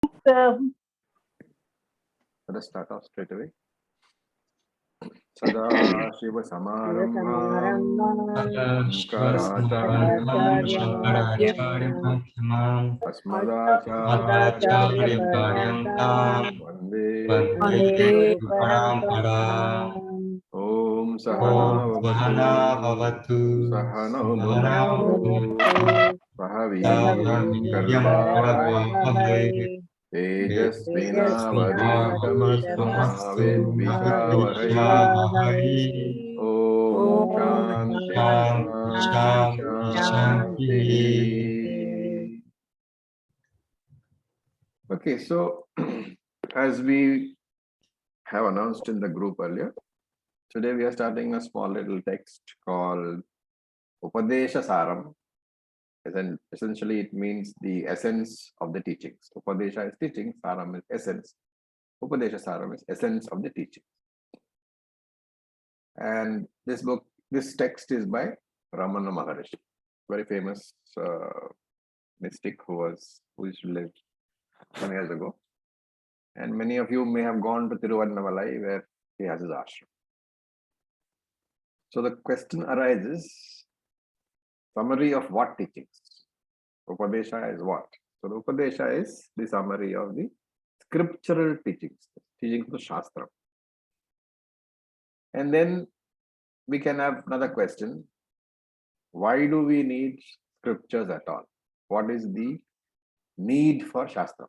Let us start off straight away. Sadashiva Samarambham Shankaracharya Shankaracharya Asmadacharya Vande Om Sahana Vavatu Sahana Bhunaktu Sahaviryam Karavavai Tejasvinavadhitamastu Mavidvishavahai Om Shanti Shanti Shanti. Okay, so as we have announced in the group earlier, today we are starting a small little text called Upadesha Saram. Essentially, it means the essence of the teachings. Upadesha is teaching, Saram is essence. Upadesha Saram is essence of the teaching. And this text is by Ramana Maharishi, very famous mystic who used to live some years ago. And many of you may have gone to Tiruvannamalai where he has his ashram. So the question arises, summary of what teachings? Upadesha is what? So the Upadesha is the summary of the scriptural teachings of the Shastra. And then we can have another question. Why do we need scriptures at all? What is the need for Shastra?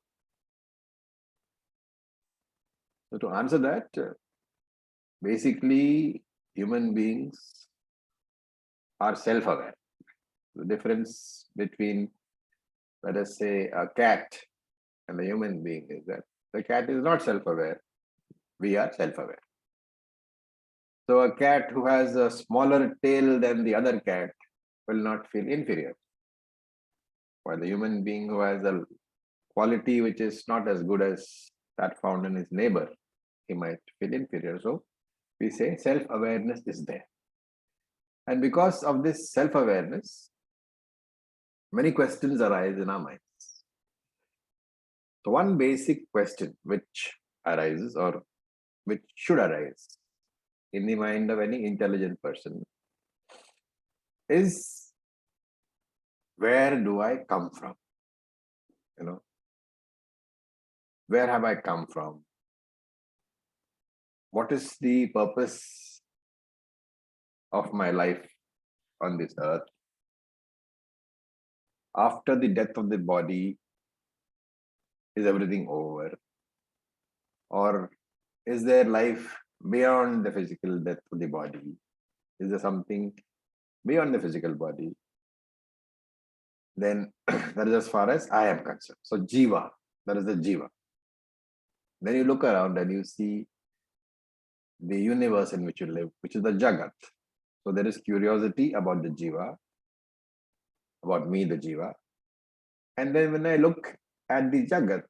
So to answer that, basically human beings are self-aware. The difference between, let us say, a cat and a human being is that the cat is not self-aware. We are self-aware. So a cat who has a smaller tail than the other cat will not feel inferior. While the human being who has a quality which is not as good as that found in his neighbor, he might feel inferior. So we say self-awareness is there. And because of this self-awareness, many questions arise in our minds. So one basic question which arises, or which should arise in the mind of any intelligent person, is where do I come from? Where have I come from? What is the purpose of my life on this earth? After the death of the body, is everything over? Or is there life beyond the physical death of the body? Is there something beyond the physical body? Then that is as far as I am concerned. So Jiva, that is the Jiva. Then you look around and you see the universe in which you live, which is the Jagat. So there is curiosity about the Jiva, about me, the Jiva. And then when I look at the Jagat,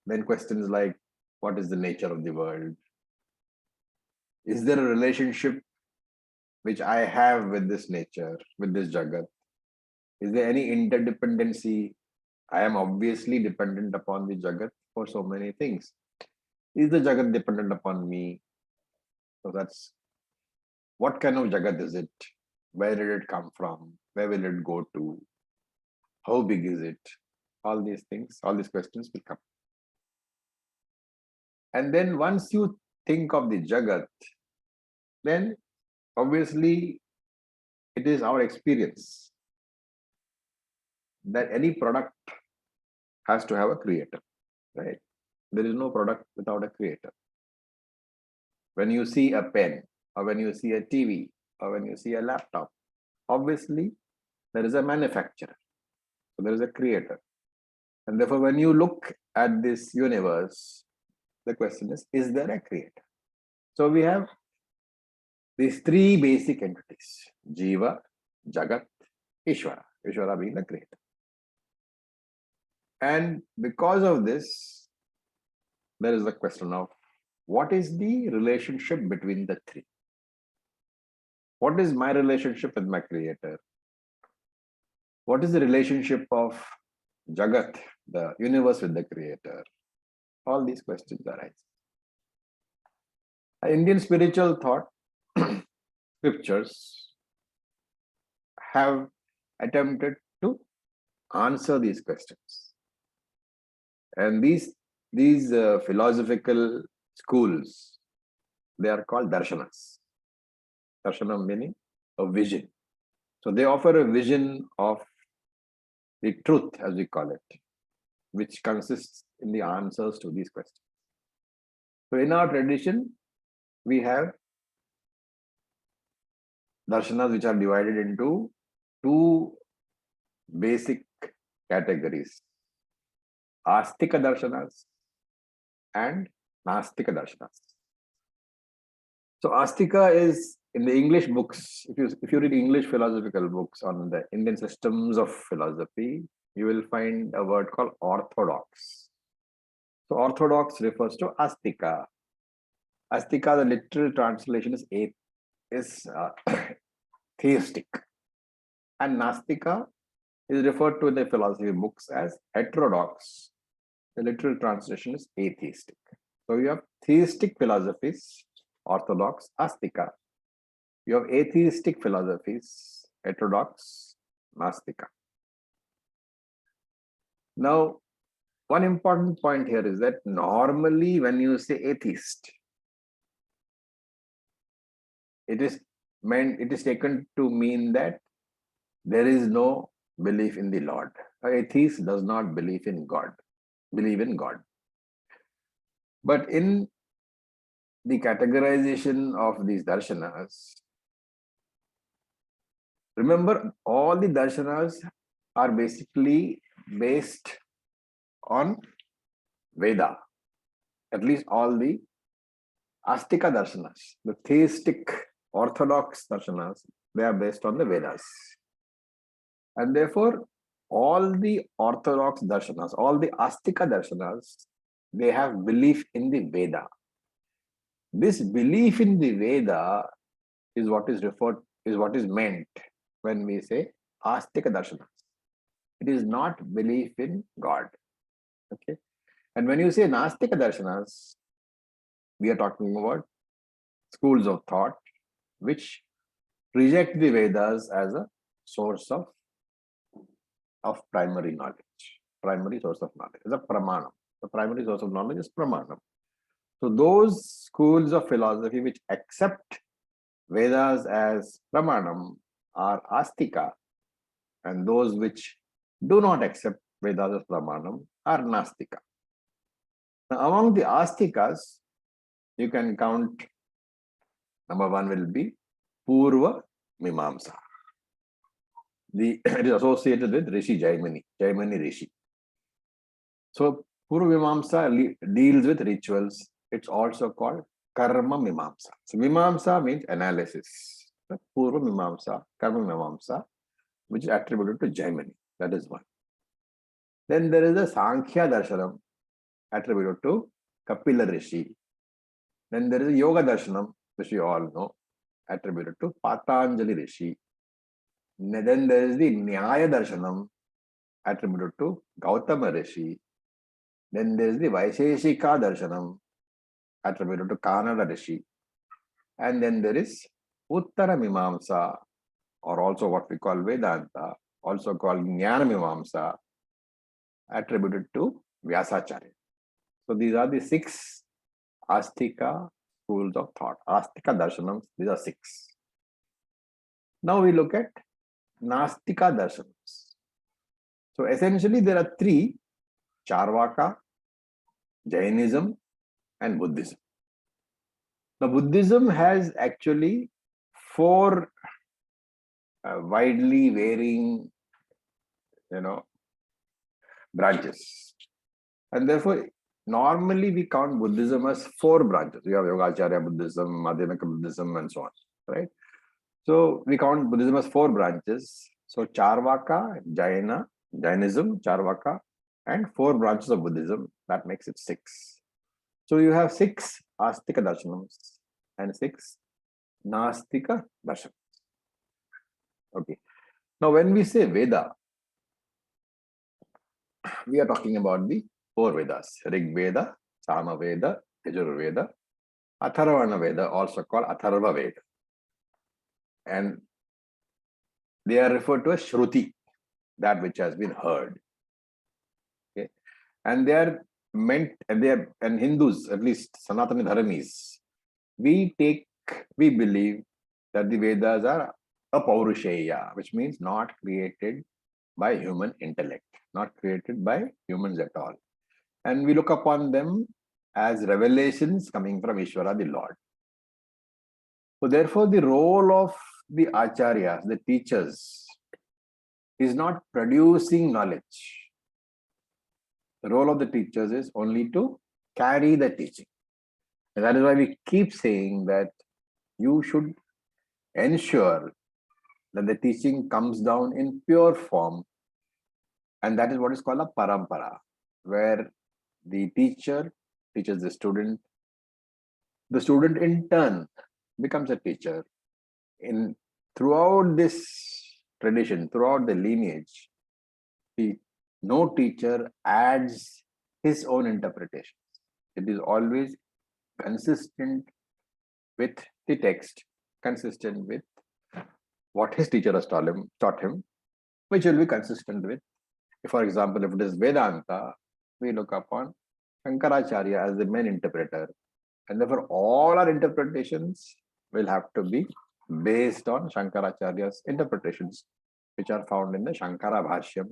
then questions like, what is the nature of the world? Is there a relationship which I have with this nature, with this Jagat? Is there any interdependency? I am obviously dependent upon the Jagat for so many things. Is the Jagat dependent upon me? So that's, what kind of Jagat is it? Where did it come from? Where will it go to? How big is it? All these things, all these questions will come. And then once you think of the Jagat, then obviously it is our experience that any product has to have a creator, right? There is no product without a creator. When you see a pen, or when you see a TV, or when you see a laptop, obviously there is a manufacturer. So there is a creator. And therefore, when you look at this universe, the question is there a creator? So we have these three basic entities: Jiva, Jagat, Ishwara. Ishwara being the creator. And because of this, there is the question of what is the relationship between the three? What is my relationship with my creator? What is the relationship of Jagat the universe with the creator? All these questions arise. Indian spiritual thought scriptures have attempted to answer these questions. And these philosophical schools, they are called Darshanas. Darshanam meaning a vision. So they offer a vision of the truth, as we call it, which consists in the answers to these questions. So in our tradition, we have darshanas which are divided into two basic categories: Aastika darshanas and Nastika darshanas. So Aastika is in the English books. If you read English philosophical books on the Indian systems of philosophy, you will find a word called orthodox. So orthodox refers to Aastika. Aastika, the literal translation is theistic, and Nastika is referred to in the philosophy books as heterodox. The literal translation is atheistic. So you have theistic philosophies, orthodox, Aastika. You have atheistic philosophies, heterodox, Nastika. Now, one important point here is that normally when you say atheist, it is taken to mean that there is no belief in the Lord. An atheist does not believe in God. But in the categorization of these darshanas, remember, all the darshanas are basically based on Veda. At least all the Aastika darshanas, the theistic orthodox darshanas, they are based on the Vedas. And therefore, all the orthodox darshanas, all the Aastika darshanas, they have belief in the Veda. This belief in the Veda is what is meant when we say Aastika darshanas. It is not belief in God. Okay. And when you say Nastika darshanas, we are talking about schools of thought which reject the Vedas as a source of primary knowledge, primary source of knowledge, as a pramanam. The primary source of knowledge is pramanam. So those schools of philosophy which accept Vedas as pramanam are Aastika, and those which do not accept Vedas as pramanam are Nastika. Now, among the Aastikas, you can count, number one will be Purva Mimamsa. It is associated with Rishi Jaimani Rishi. So Purva Mimamsa deals with rituals. It's also called Karma Mimamsa. So Mimamsa means analysis. Purva Mimamsa, Karma Mimamsa, which is attributed to Jaimani. That is one. Then there is a Sankhya Darshanam attributed to Kapila Rishi. Then there is a Yoga Darshanam, which you all know, attributed to Patanjali Rishi. Then there is the Nyaya Darshanam attributed to Gautama Rishi. Then there is the Vaisheshika Darshanam attributed to Kanada Rishi. And then there is Uttara Mimamsa, or also what we call Vedanta, also called Jnana Mimamsa, attributed to Vyasacharya. So these are the 6 Aastika schools of thought. Aastika Darshanams, these are 6. Now we look at Nastika Darshanams. So essentially there are 3: Charvaka, Jainism, and Buddhism. Now Buddhism has actually 4 widely varying, branches. And therefore, normally we count Buddhism as 4 branches. We have Yogacharya Buddhism, Madhyamika Buddhism, and so on, right? So we count Buddhism as 4 branches. So Charvaka, Jainism, Charvaka, and 4 branches of Buddhism. That makes it 6. So you have 6 Aastika Darshanams and 6 Nastika Darshanams. Okay. Now when we say Veda, we are talking about the four Vedas: Rig Veda, Sama Veda, Yajur Veda, Atharvana Veda, also called Atharva Veda. And they are referred to as Shruti, that which has been heard. Okay? And they are meant, and Hindus, at least Sanatana Dharmis, we believe that the Vedas are apaurushaya, which means not created by human intellect, not created by humans at all. And we look upon them as revelations coming from Ishwara, the Lord. So therefore, the role of the Acharyas, the teachers, is not producing knowledge. The role of the teachers is only to carry the teaching. And that is why we keep saying that you should ensure that the teaching comes down in pure form. And that is what is called a parampara, where the teacher teaches the student in turn becomes a teacher. Throughout this tradition, throughout the lineage, no teacher adds his own interpretation. It is always consistent with the text, consistent with what his teacher has taught him, which will be consistent with. For example, if it is Vedanta, we look upon Shankaracharya as the main interpreter. And therefore, all our interpretations will have to be based on Shankaracharya's interpretations, which are found in the Shankara Bhashyam,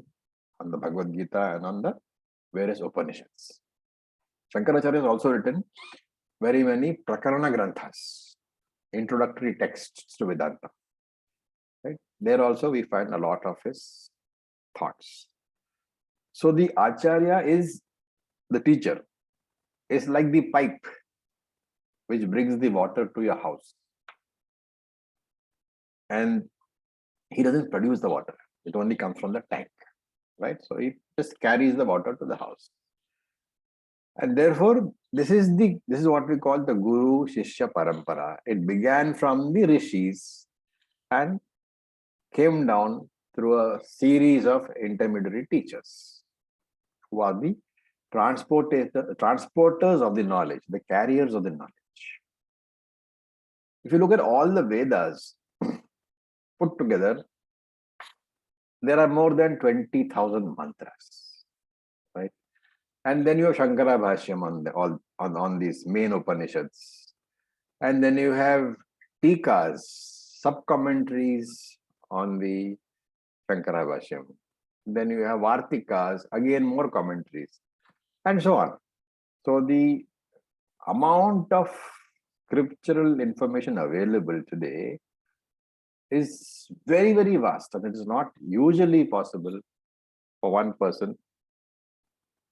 on the Bhagavad Gita, and on the various Upanishads. Shankaracharya has also written very many Prakarana Granthas, introductory texts to Vedanta. Right? There also we find a lot of his thoughts. So the Acharya is the teacher. It's like the pipe which brings the water to your house. And he doesn't produce the water. It only comes from the tank. Right? So he just carries the water to the house. And therefore, this is what we call the Guru Shishya Parampara. It began from the rishis and came down through a series of intermediary teachers who are the transporters of the knowledge, the carriers of the knowledge. If you look at all the Vedas put together, there are more than 20,000 mantras, right? And then you have Shankara Bhashyam on these main Upanishads. And then you have Tikas, sub-commentaries on the Shankara Bhashyam. Then you have Vartikas, again more commentaries, and so on. So the amount of scriptural information available today is very, very vast, and it is not usually possible for one person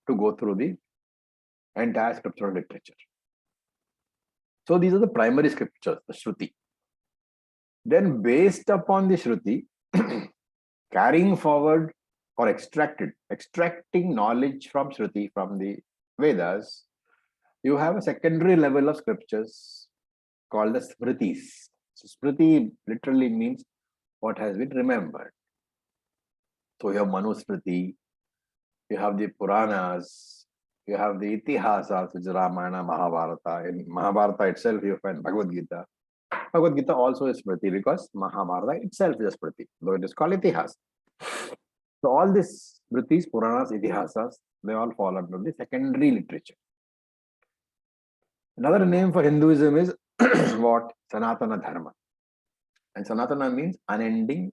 to go through the entire scriptural literature. So these are the primary scriptures, the Shruti. Then based upon the Shruti, carrying forward or extracting knowledge from Shruti, from the Vedas, you have a secondary level of scriptures called the Smritis. So Smriti literally means what has been remembered. So you have Manusmriti, you have the Puranas, you have the Itihasas, which is Ramana, Mahabharata. In Mahabharata itself, you find Bhagavad Gita. Bhagavad Gita also is Smriti because Mahabharata itself is a Smriti, though it is called Itihas. So all these Smritis, Puranas, Itihasas, they all fall under the secondary literature. Another name for Hinduism is what? Sanatana Dharma. And Sanatana means unending,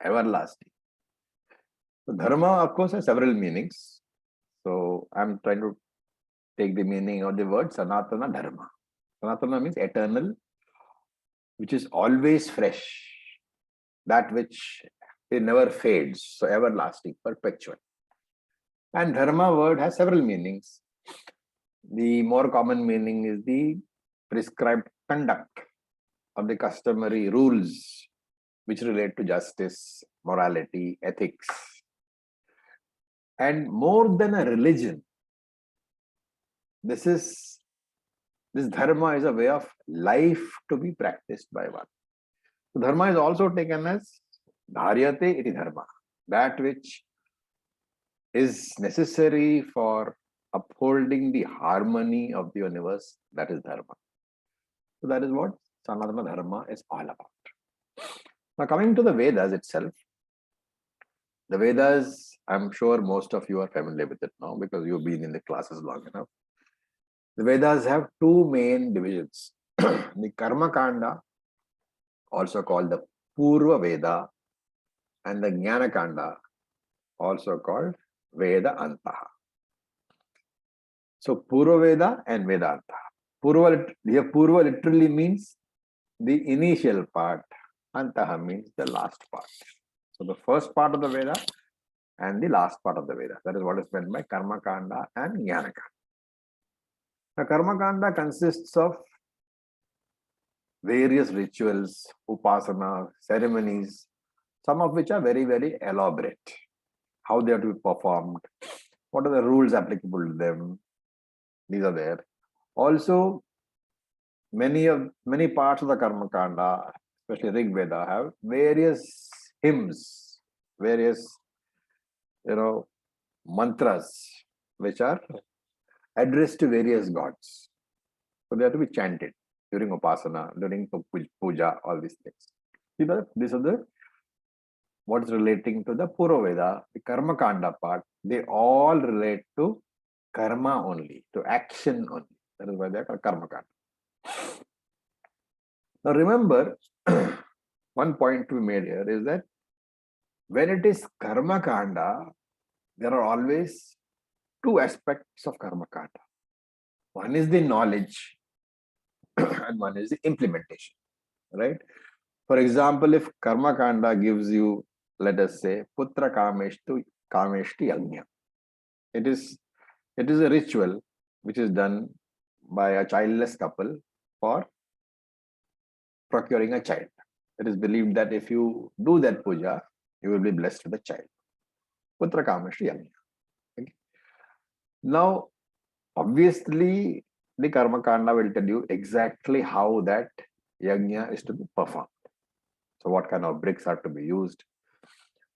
everlasting. So Dharma, of course, has several meanings. So I'm trying to take the meaning of the word Sanatana Dharma. Sanatana means eternal, which is always fresh, that which it never fades, so everlasting, perpetual. And Dharma word has several meanings. The more common meaning is the prescribed conduct of the customary rules which relate to justice, morality, ethics. And more than a religion, this dharma is a way of life to be practiced by one. So dharma is also taken as dharyate iti dharma, that which is necessary for upholding the harmony of the universe. That is Dharma. So that is what Sanatana Dharma is all about. Now coming to the Vedas itself, the Vedas, I'm sure most of you are familiar with it now because you've been in the classes long enough. The Vedas have two main divisions. The Karma Kanda, also called the Purva Veda, and the Nyanakata, also called Veda Antaha. So Purva Veda and Vedanta. Purva literally means the initial part. Antaha means the last part. So the first part of the Veda and the last part of the Veda. That is what is meant by Karma Kanda and Nyanakata. Now Karma Kanda consists of various rituals, upasana, ceremonies, some of which are very, very elaborate. How they are to be performed, what are the rules applicable to them, these are there. Also, many parts of the Karma Kanda, especially Rig Veda, have various hymns, various mantras which are addressed to various gods. So they have to be chanted during upasana, during puja, all these things. These are the what is relating to the Purva Veda, the Karma Kanda part. They all relate to karma only, to action only. That is why they are called Karma Kanda. Now remember, one point to be made here is that when it is Karma Kanda, there are always two aspects of Karma Kanda. One is the knowledge and one is the implementation, right? For example, if Karma Kanda gives you, let us say, Putra Kameshti Yagnya. It is a ritual which is done by a childless couple for procuring a child. It is believed that if you do that puja, you will be blessed with a child. Putra Kameshti Yagnya. Okay. Now, obviously, the Karma Kanda will tell you exactly how that yagnya is to be performed. So what kind of bricks are to be used?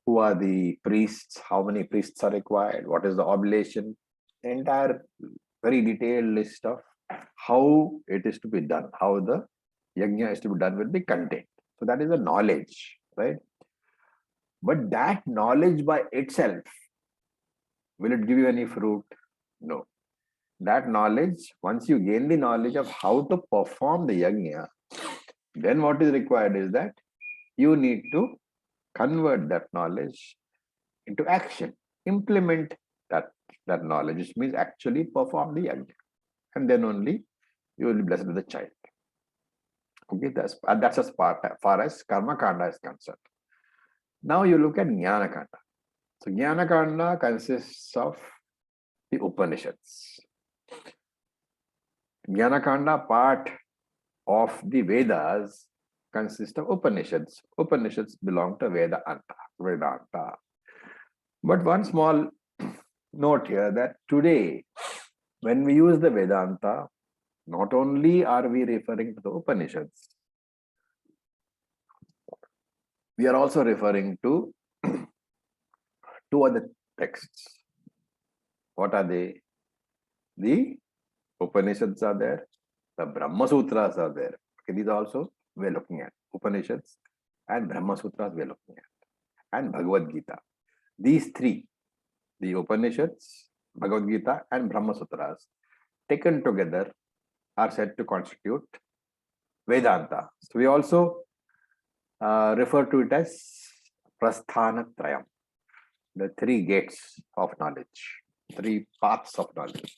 Who are the priests? How many priests are required? What is the oblation? The entire very detailed list of how it is to be done, how the yagnya is to be done with the content. So that is the knowledge, right? But that knowledge by itself, will it give you any fruit? No. That knowledge, once you gain the knowledge of how to perform the yagnya, then what is required is that you need to convert that knowledge into action, implement that knowledge, which means actually perform the yagnya, and then only you will be blessed with a child. Okay, that's as far as Karma Kanda is concerned. Now you look at Nyanakata. So Nyanakata consists of the Upanishads. Nyanakanda part of the Vedas consists of Upanishads. Upanishads belong to Vedanta. But one small note here that today, when we use the Vedanta, not only are we referring to the Upanishads, we are also referring to two other texts. What are they? The Upanishads are there, the Brahma Sutras are there. Okay, these also we are looking at. Upanishads and Brahma Sutras we are looking at. And Bhagavad Gita. These three, the Upanishads, Bhagavad Gita and Brahma Sutras, taken together are said to constitute Vedanta. So we also refer to it as Prasthanatrayam, the three gates of knowledge, three paths of knowledge.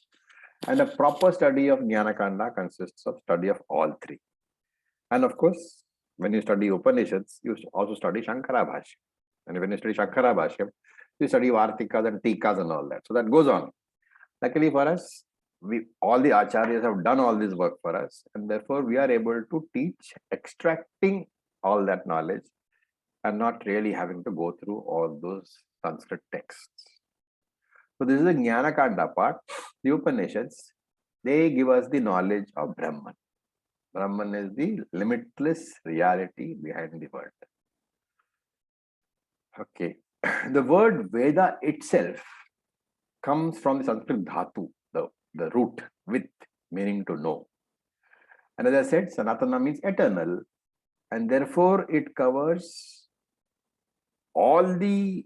And a proper study of Nyanakanda consists of study of all three. And of course, when you study Upanishads, you also study Shankara Bhashya. And when you study Shankara Bhashya, you study Vartikas and Tikas and all that. So that goes on. Luckily for us, all the Acharyas have done all this work for us. And therefore, we are able to teach extracting all that knowledge and not really having to go through all those Sanskrit texts. So this is the Nyanakanda part. The Upanishads, they give us the knowledge of Brahman. Brahman is the limitless reality behind the world. Okay. The word Veda itself comes from the Sanskrit dhatu, the root, with, meaning to know. And as I said, Sanatana means eternal, and therefore it covers all the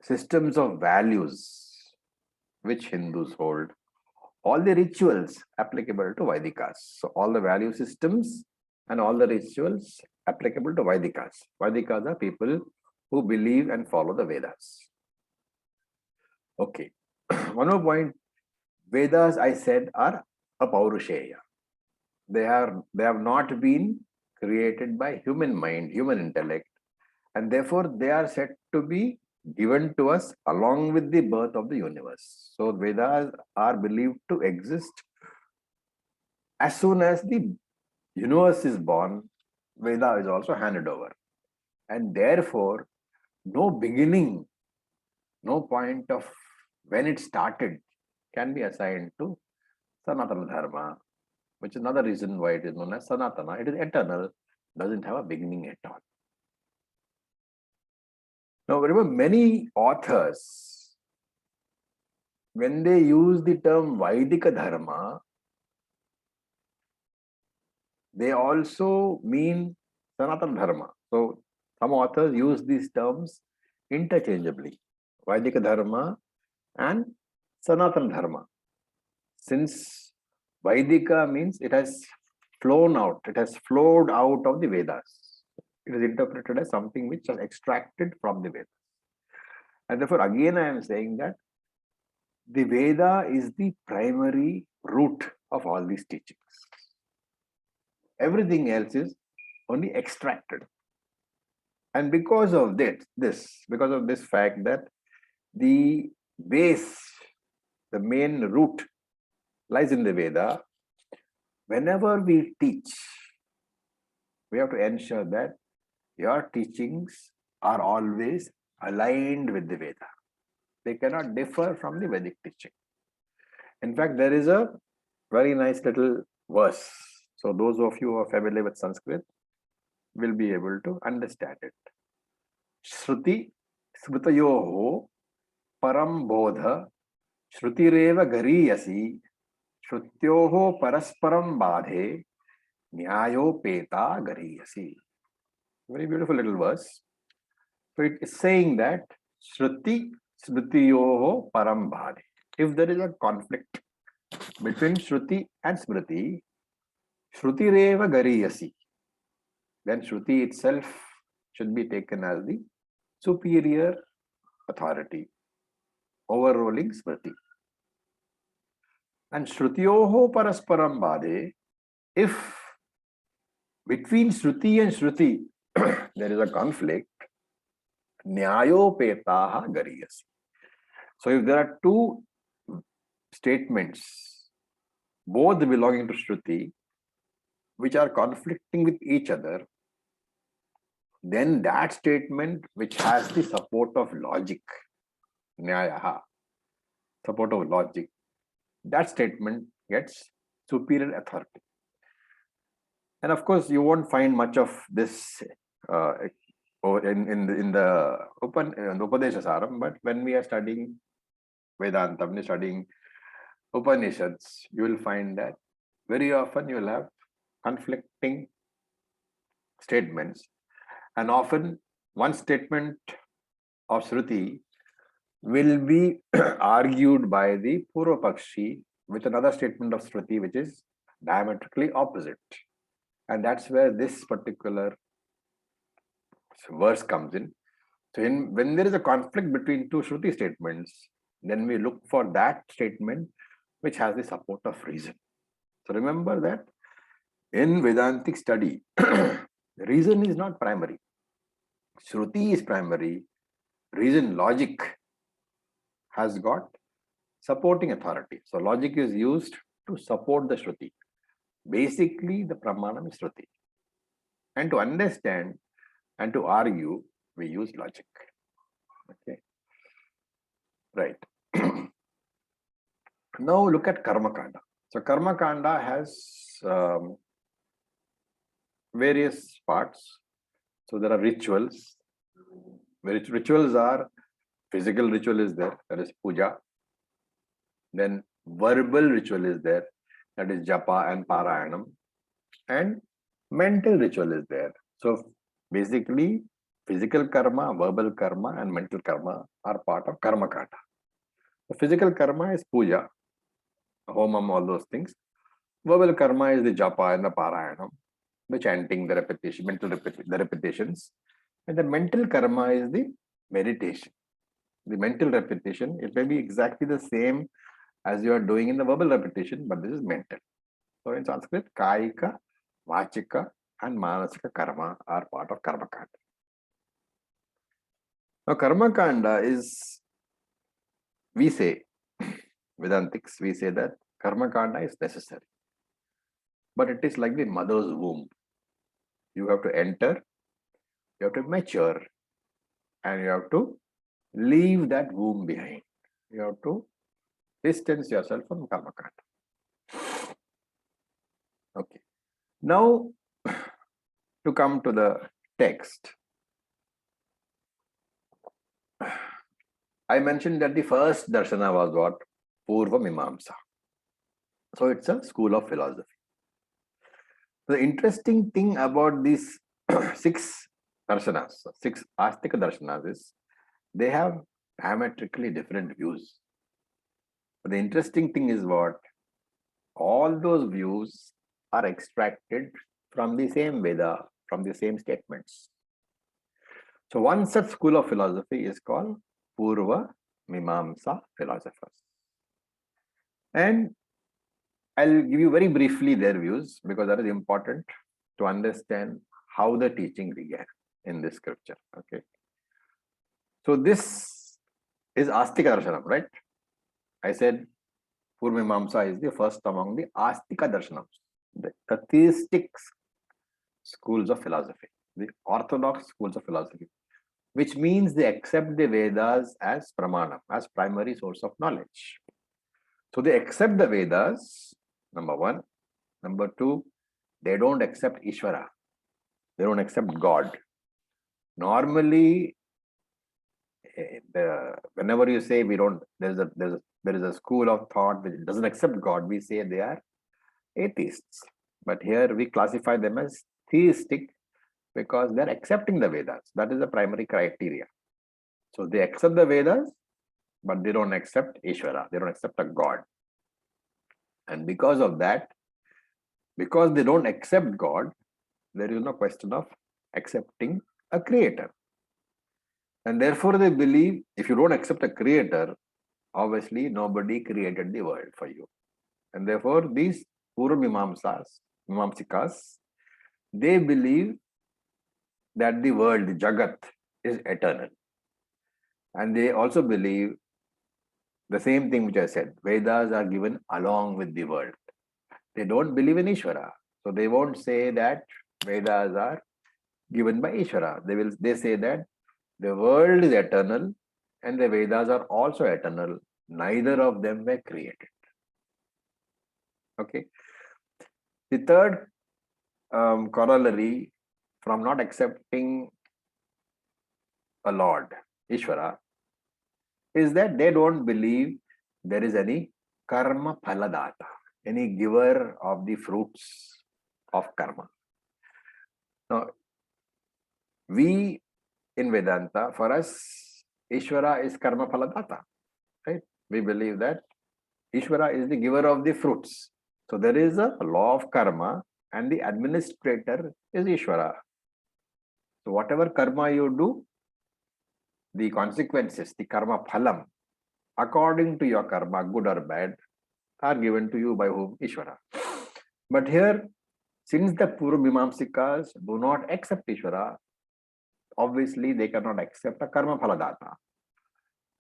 systems of values which Hindus hold, all the rituals applicable to Vedikas. So all the value systems and all the rituals applicable to Vedikas. Vedikas are people who believe and follow the Vedas. Okay. One more point. Vedas, I said, are apaurusheya. They have not been created by human mind, human intellect, and therefore they are said to be given to us along with the birth of the universe. So Vedas are believed to exist as soon as the universe is born. Veda is also handed over, and therefore no beginning, no point of when it started can be assigned to Sanatana Dharma, which is another reason why it is known as Sanatana. It is eternal, doesn't have a beginning at all. Now, remember, many authors, when they use the term Vaidika Dharma, they also mean Sanatana Dharma. So, some authors use these terms interchangeably, Vaidika Dharma and Sanatana Dharma. Since Vaidika means it has flown out, it has flowed out of the Vedas. It is interpreted as something which is extracted from the Vedas. And therefore, again, I am saying that the Veda is the primary root of all these teachings. Everything else is only extracted. And because of because of this fact that the base, the main root lies in the Veda, whenever we teach, we have to ensure that your teachings are always aligned with the Veda. They cannot differ from the Vedic teaching. In fact, there is a very nice little verse. So those of you who are familiar with Sanskrit will be able to understand it. Shruti smritayoho param bodha shrutireva gariyasi shrutyoho parasparam badhe nyayo peta gariyasi. Very beautiful little verse. So it is saying that Shruti Smritiyoho Param Bhade. If there is a conflict between Shruti and Smriti, Shruti Reva Gariyasi, then Shruti itself should be taken as the superior authority, overruling Smriti. And Shrutiyoho Parasparam Bhade, if between Shruti and Shruti there is a conflict, Nyayo Petaha Gariyasi. So if there are two statements, both belonging to Shruti, which are conflicting with each other, then that statement which has the support of logic, Nyayaha, support of logic, that statement gets superior authority. And of course, you won't find much of this in the Upadesha Saram, but when we are studying Vedanta, when you're studying Upanishads, you will find that very often you will have conflicting statements, and often one statement of Shruti will be argued by the Purva Pakshi with another statement of Shruti which is diametrically opposite. And that's where this particular verse comes in. So when there is a conflict between two Shruti statements, then we look for that statement which has the support of reason. So remember that in Vedantic study, reason is not primary. Shruti is primary. Reason, logic, has got supporting authority. So logic is used to support the Shruti. Basically, the Pramanam is Shruti. And to understand and to argue, we use logic. Okay. Right. Now look at Karma Kanda. So Karma Kanda has various parts. So there are rituals. Rituals are physical ritual is there. That is puja. Then verbal ritual is there, that is japa and parayanam, and mental ritual is there. So basically, physical karma, verbal karma, and mental karma are part of karma kanda. The physical karma is puja, homam, all those things. Verbal karma is the japa and the parayanam, the chanting, the repetition, the repetitions. And the mental karma is the meditation. The mental repetition, it may be exactly the same as you are doing in the verbal repetition, but this is mental. So in Sanskrit, Kaika, Vachika, and Manasika karma are part of Karma Kanda. Now, Karma Kanda is, we say, Vedantics, we say that Karma Kanda is necessary. But it is like the mother's womb. You have to enter, you have to mature, and you have to leave that womb behind. You have to distance yourself from Karma Kanda. Okay. Now, to come to the text, I mentioned that the first darshana was what? Purva Mimamsa. So it's a school of philosophy. The interesting thing about these 6 darshanas, 6 Aastika darshanas is they have diametrically different views. But the interesting thing is what? All those views are extracted from the same Veda, from the same statements. So one such school of philosophy is called Purva Mimamsa philosophers. And I'll give you very briefly their views because that is important to understand how the teaching began in this scripture. Okay. So this is Aastika Darshanam, right? I said Purva Mimamsa is the first among the Aastika Darshanams, the theistic schools of philosophy, the orthodox schools of philosophy, which means they accept the Vedas as Pramana, as primary source of knowledge. So they accept the Vedas, number one. Number two, they don't accept Ishwara. They don't accept God. Normally, whenever you say we don't, there is a school of thought which doesn't accept God, we say they are atheists. But here we classify them as theistic because they're accepting the Vedas. That is the primary criteria. So they accept the Vedas, but they don't accept Ishwara. They don't accept a God. And because of that, because they don't accept God, there is no question of accepting a creator. And therefore they believe if you don't accept a creator, obviously nobody created the world for you. And therefore these Purva Mimamsikas, they believe that the world, the Jagat, is eternal. And they also believe the same thing which I said, Vedas are given along with the world. They don't believe in Ishwara. So they won't say that Vedas are given by Ishwara. They say that the world is eternal and the Vedas are also eternal. Neither of them were created. Okay. The third corollary from not accepting a Lord, Ishwara, is that they don't believe there is any karma phaladata, any giver of the fruits of karma. Now, we in Vedanta, for us, Ishwara is karma phaladata, right? We believe that Ishwara is the giver of the fruits. So there is a law of karma and the administrator is Ishwara. So whatever karma you do, the consequences, the karma phalam, according to your karma, good or bad, are given to you by whom? Ishwara. But here, since the Purva Mimamsikas do not accept Ishwara, obviously they cannot accept a karma phaladata.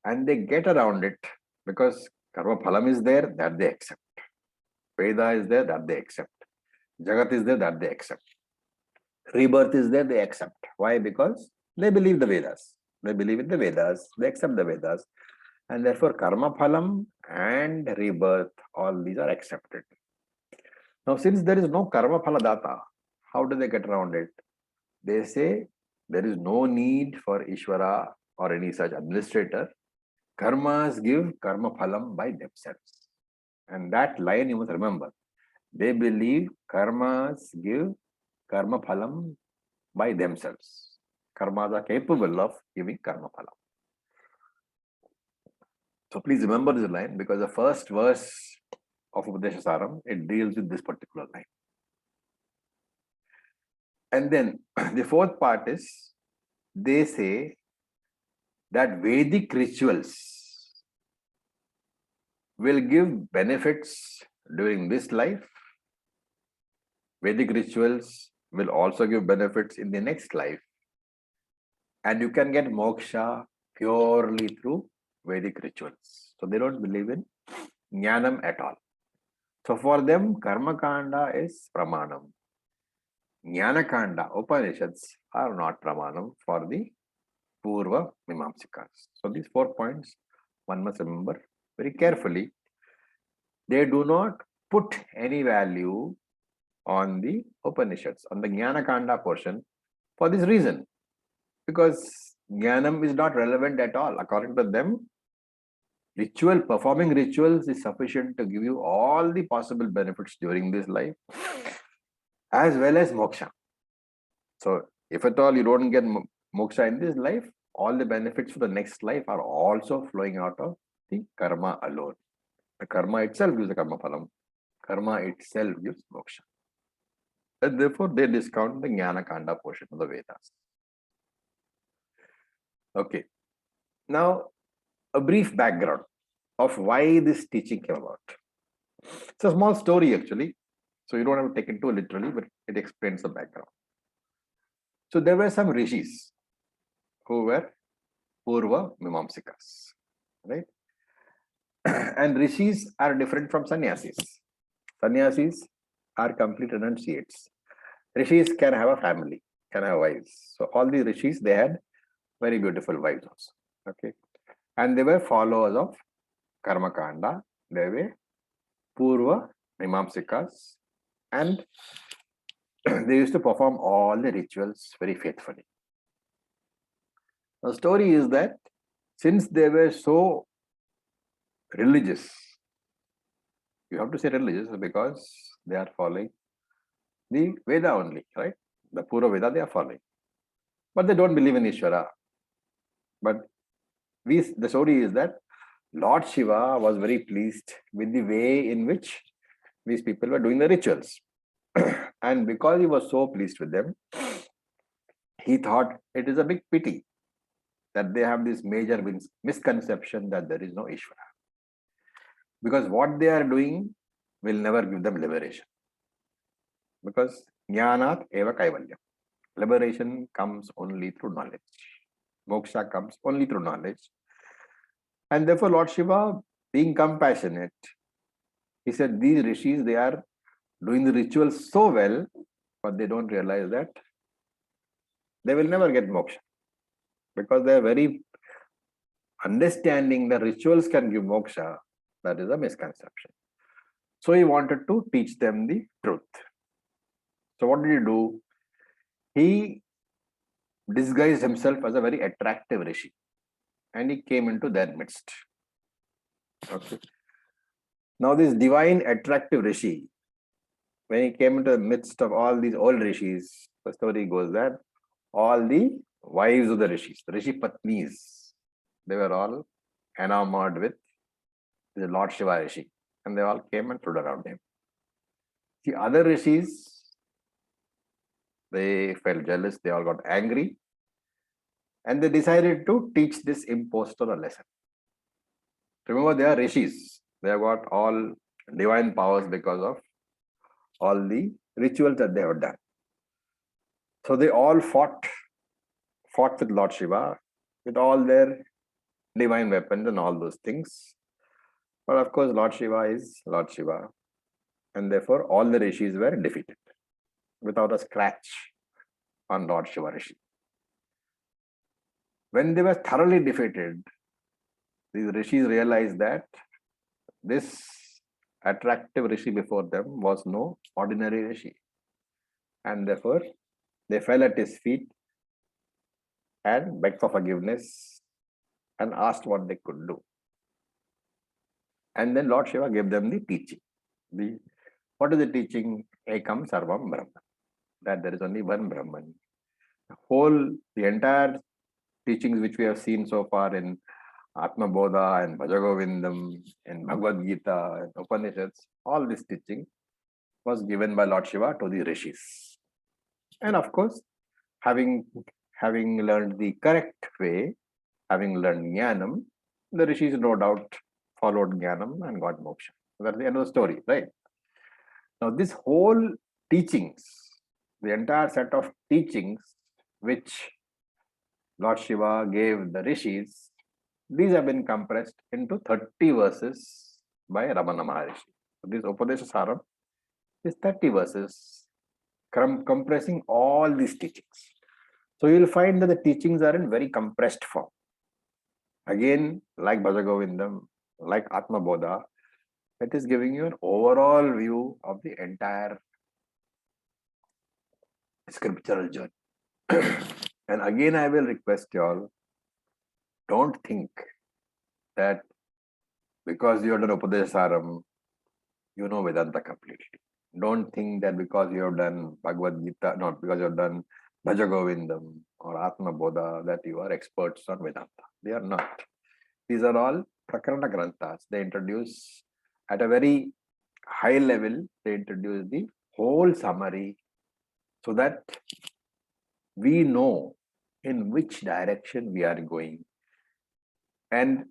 And they get around it because karma phalam is there, that they accept. Veda is there, that they accept. Jagat is there, that they accept. Rebirth is there, they accept. Why? Because they believe the Vedas. They believe in the Vedas, they accept the Vedas. And therefore, karma phalam and rebirth, all these are accepted. Now, since there is no karma phaladata, how do they get around it? They say there is no need for Ishwara or any such administrator. Karmas give karma phalam by themselves. And that line you must remember. They believe karmas give karma phalam by themselves. Karmas are capable of giving karma phalam. So please remember this line because the first verse of Upadesha Saram, it deals with this particular line. And then the fourth part is, they say that Vedic rituals will give benefits during this life. Vedic rituals will also give benefits in the next life. And you can get moksha purely through Vedic rituals. So they don't believe in Jnanam at all. So for them, Karma Kanda is Pramanam. Nyanakata, Upanishads are not Pramanam for the Purva Mimamsikas. So these 4 points one must remember very carefully. They do not put any value on the Upanishads, on the Jnanakanda portion for this reason. Because Jnanam is not relevant at all. According to them, performing rituals is sufficient to give you all the possible benefits during this life, as well as moksha. So if at all you don't get moksha in this life, all the benefits for the next life are also flowing out of the karma alone. The karma itself gives the karma phalam. Karma itself gives moksha. And therefore they discount the Jnanakanda portion of the Vedas. Okay. Now, a brief background of why this teaching came about. It's a small story actually, so you don't have to take it too literally, but it explains the background. So there were some rishis who were Purva Mimamsikas, right? And rishis are different from sannyasis. Sannyasis are complete renunciates. Rishis can have a family, can have wives. So all the rishis, they had very beautiful wives also. Okay. And they were followers of Karma Kanda. They were Purva Mimamsikas, and they used to perform all the rituals very faithfully. The story is that since they were so religious, you have to say religious because they are following the Veda only, right? The Purva Veda they are following. But they don't believe in Ishwara. But the story is that Lord Shiva was very pleased with the way in which these people were doing the rituals. And because he was so pleased with them, he thought it is a big pity that they have this major misconception that there is no Ishwara. Because what they are doing will never give them liberation. Because Jnanat eva kaivalyam. Liberation comes only through knowledge. Moksha comes only through knowledge. And therefore Lord Shiva, being compassionate, he said these rishis, they are doing the rituals so well, but they don't realize that they will never get moksha. Because they are very understanding the rituals can give moksha, that is a misconception. So he wanted to teach them the truth. So what did he do? He disguised himself as a very attractive rishi and he came into their midst. Okay. Now this divine attractive rishi, when he came into the midst of all these old rishis, the story goes that all the wives of the rishis, the rishi patnis, they were all enamored with the Lord Shiva rishi, and they all came and stood around him. The other rishis, they felt jealous, they all got angry, and they decided to teach this impostor a lesson. Remember, they are rishis. They have got all divine powers because of all the rituals that they have done. So they all fought with Lord Shiva with all their divine weapons and all those things. But of course, Lord Shiva is Lord Shiva. And therefore, all the rishis were defeated without a scratch on Lord Shiva Rishi. When they were thoroughly defeated, these rishis realized that this attractive rishi before them was no ordinary rishi. And therefore, they fell at his feet and begged for forgiveness and asked what they could do. And then Lord Shiva gave them the teaching. What is the teaching? Ekam Sarvam Brahman. That there is only one Brahman. The entire teachings which we have seen so far in Atma Bodha and Bhajagovindam and Bhagavad Gita and Upanishads, all this teaching was given by Lord Shiva to the rishis. And of course, having learned the correct way, having learned Jnanam, the rishis no doubt followed Jnanam and got moksha. So that's the end of the story, right? Now, this whole teachings, the entire set of teachings which Lord Shiva gave the rishis, these have been compressed into 30 verses by Ramana Maharishi. So this Upadesha Saram is 30 verses compressing all these teachings. So you will find that the teachings are in very compressed form. Again, like Bhajagovindam, like Atma Bodha, it is giving you an overall view of the entire scriptural journey. And again, I will request you all, don't think that because you have done Upadesha Saram, you know Vedanta completely. Don't think that because you have done Bhagavad Gita, not because you have done Bhajagovindam or Atma Bodha, that you are experts on Vedanta. They are not. These are all Prakarana Granthas. They introduce at a very high level, they introduce the whole summary so that we know in which direction we are going. And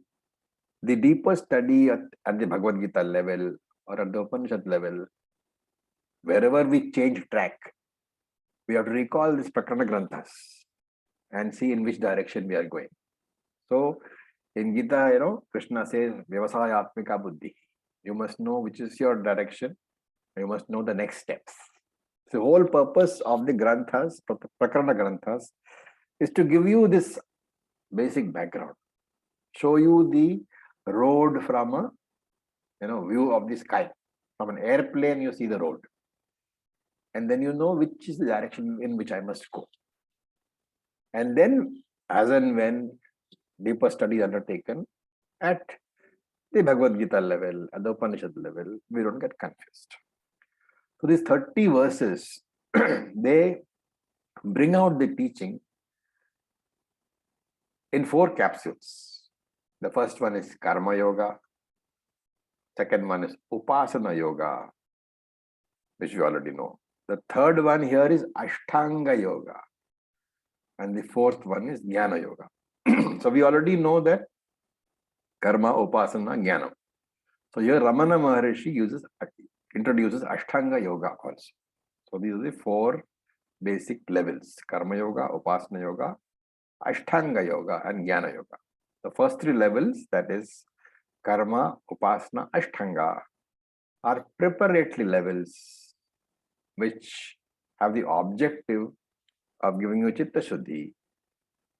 the deeper study at the Bhagavad Gita level or at the Upanishad level, wherever we change track, we have to recall this Prakarana Granthas and see in which direction we are going. So in Gita, Krishna says, Vyavasaya Atmika Buddhi. You must know which is your direction. You must know the next steps. The whole purpose of the Granthas, Prakarana Granthas, is to give you this basic background, show you the road from a view of the sky. From an airplane, you see the road. And then you know which is the direction in which I must go. And then, as and when deeper study is undertaken at the Bhagavad Gita level, at the Upanishad level, we don't get confused. So these 30 verses, they bring out the teaching in 4 capsules. The first one is Karma Yoga. Second one is Upasana Yoga, which we already know. The third one here is Ashtanga Yoga. And the fourth one is Jnana Yoga. So we already know that Karma, Upasana, Jnana. So here Ramana Maharishi introduces Ashtanga Yoga also. So these are the 4 basic levels: Karma Yoga, Upasana Yoga, Ashtanga Yoga, and Jnana Yoga. The first 3 levels, that is Karma, Upasana, Ashtanga, are preparatory levels which have the objective of giving you Chitta Shuddhi.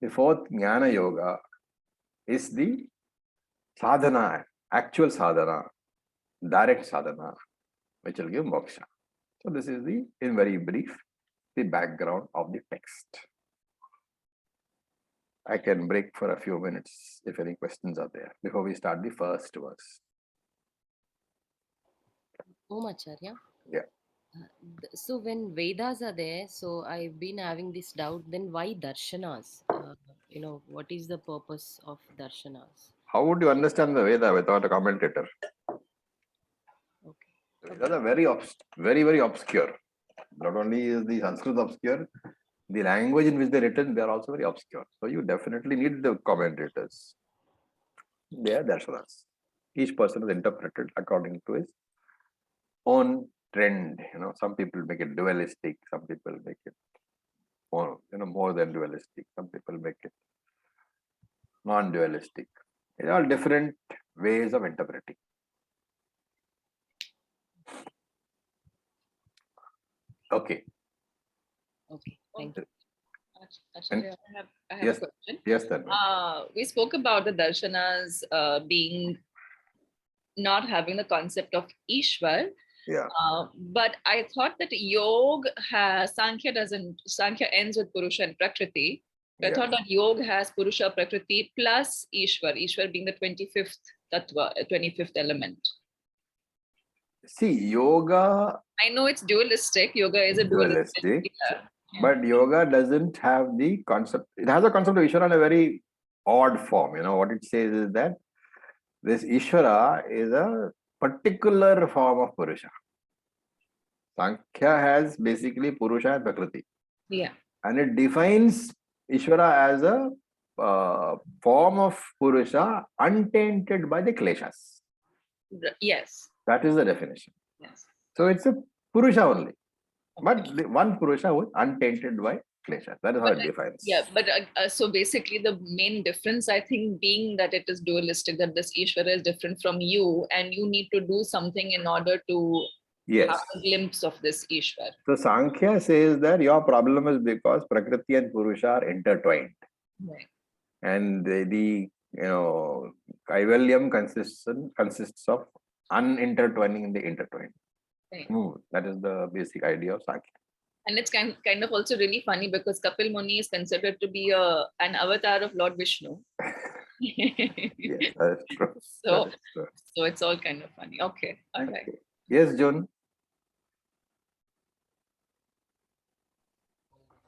The 4th Jnana Yoga is the sadhana, actual sadhana, direct sadhana, which will give moksha. So this is in very brief, the background of the text. I can break for a few minutes if any questions are there before we start the first verse. Acharya. Yeah. So when Vedas are there, so I've been having this doubt, then why Darshanas? What is the purpose of Darshanas? How would you understand the Veda without a commentator? Okay. Vedas are very, very obscure. Not only is the Sanskrit obscure, the language in which they're written, they are also very obscure. So you definitely need the commentators. They are Darshanas. Each person is interpreted according to his own trend. Some people make it dualistic, some people make it more than dualistic, some people make it non-dualistic. There are different ways of interpreting. Okay. Okay, thank you. Acharya, I have Yes, a question. yes, then. We spoke about the darshanas being not having the concept of Ishwar. Yeah. But I thought that Yoga has Sankhya ends with Purusha and Prakriti. I thought that Yoga has Purusha, Prakriti plus Ishwar being the 25th tattva, 25th element? See, yoga I know it's dualistic. Yoga is a dualistic. dualistic, Yeah. but yoga doesn't have the concept. It has a concept of Ishwara in a very odd form. What it says is that this Ishwara is a particular form of Purusha. Sankhya has basically Purusha and Prakriti. Yeah. And it defines Ishwara as a form of Purusha untainted by the kleshas. Yes. That is the definition. Yes. So it's a Purusha only. But the one Purusha was untainted by kleshas. That is how it defines. Yeah, but so basically the main difference, I think, being that it is dualistic, that this Ishwara is different from you and you need to do something in order to have a glimpse of this Ishwar. So Sankhya says that your problem is because Prakriti and Purusha are intertwined. Right. And the Kaivalyam consists of unintertwining the intertwined. Right. That is the basic idea of Sankhya. And it's kind of also really funny because Kapil Muni is considered to be an avatar of Lord Vishnu. Yes, that is true. So, that is true. So it's all kind of funny. Okay, all right. Okay. Yes, June.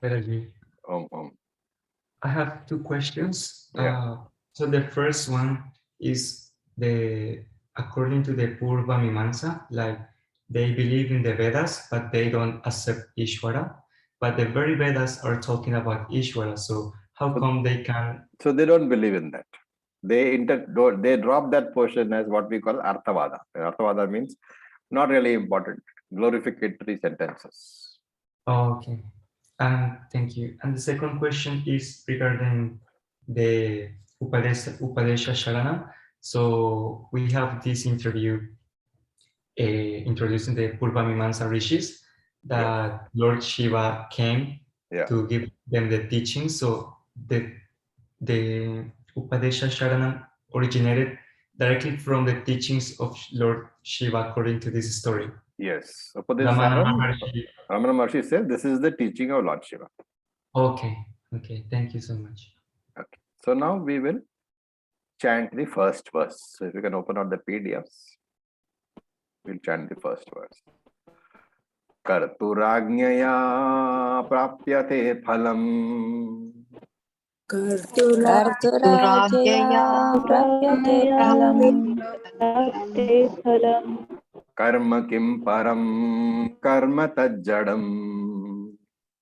I have two questions. Yeah. So the first one is according to the Purva Mimamsa, like they believe in the Vedas, but they don't accept Ishwara. But the very Vedas are talking about Ishwara. So how come they can? So they don't believe in that. They drop that portion as what we call Arthavada. Arthavada means not really important, glorificatory sentences. Oh, okay. Thank you. And the second question is regarding the Upadesha Saram. So we have this interview introducing the Purva Mimamsa rishis that Lord Shiva came to give them the teaching. So the Upadesha Saranam originated directly from the teachings of Lord Shiva according to this story. Yes. Ramana Maharishi said this is the teaching of Lord Shiva. Okay. Okay. Thank you so much. Okay. So now we will chant the first verse. So if you can open out the PDFs, we'll chant the first verse. Karturajñaya prapyate phalam. Karturajaya prapyate phalam. Karma kim param karma tajjadam.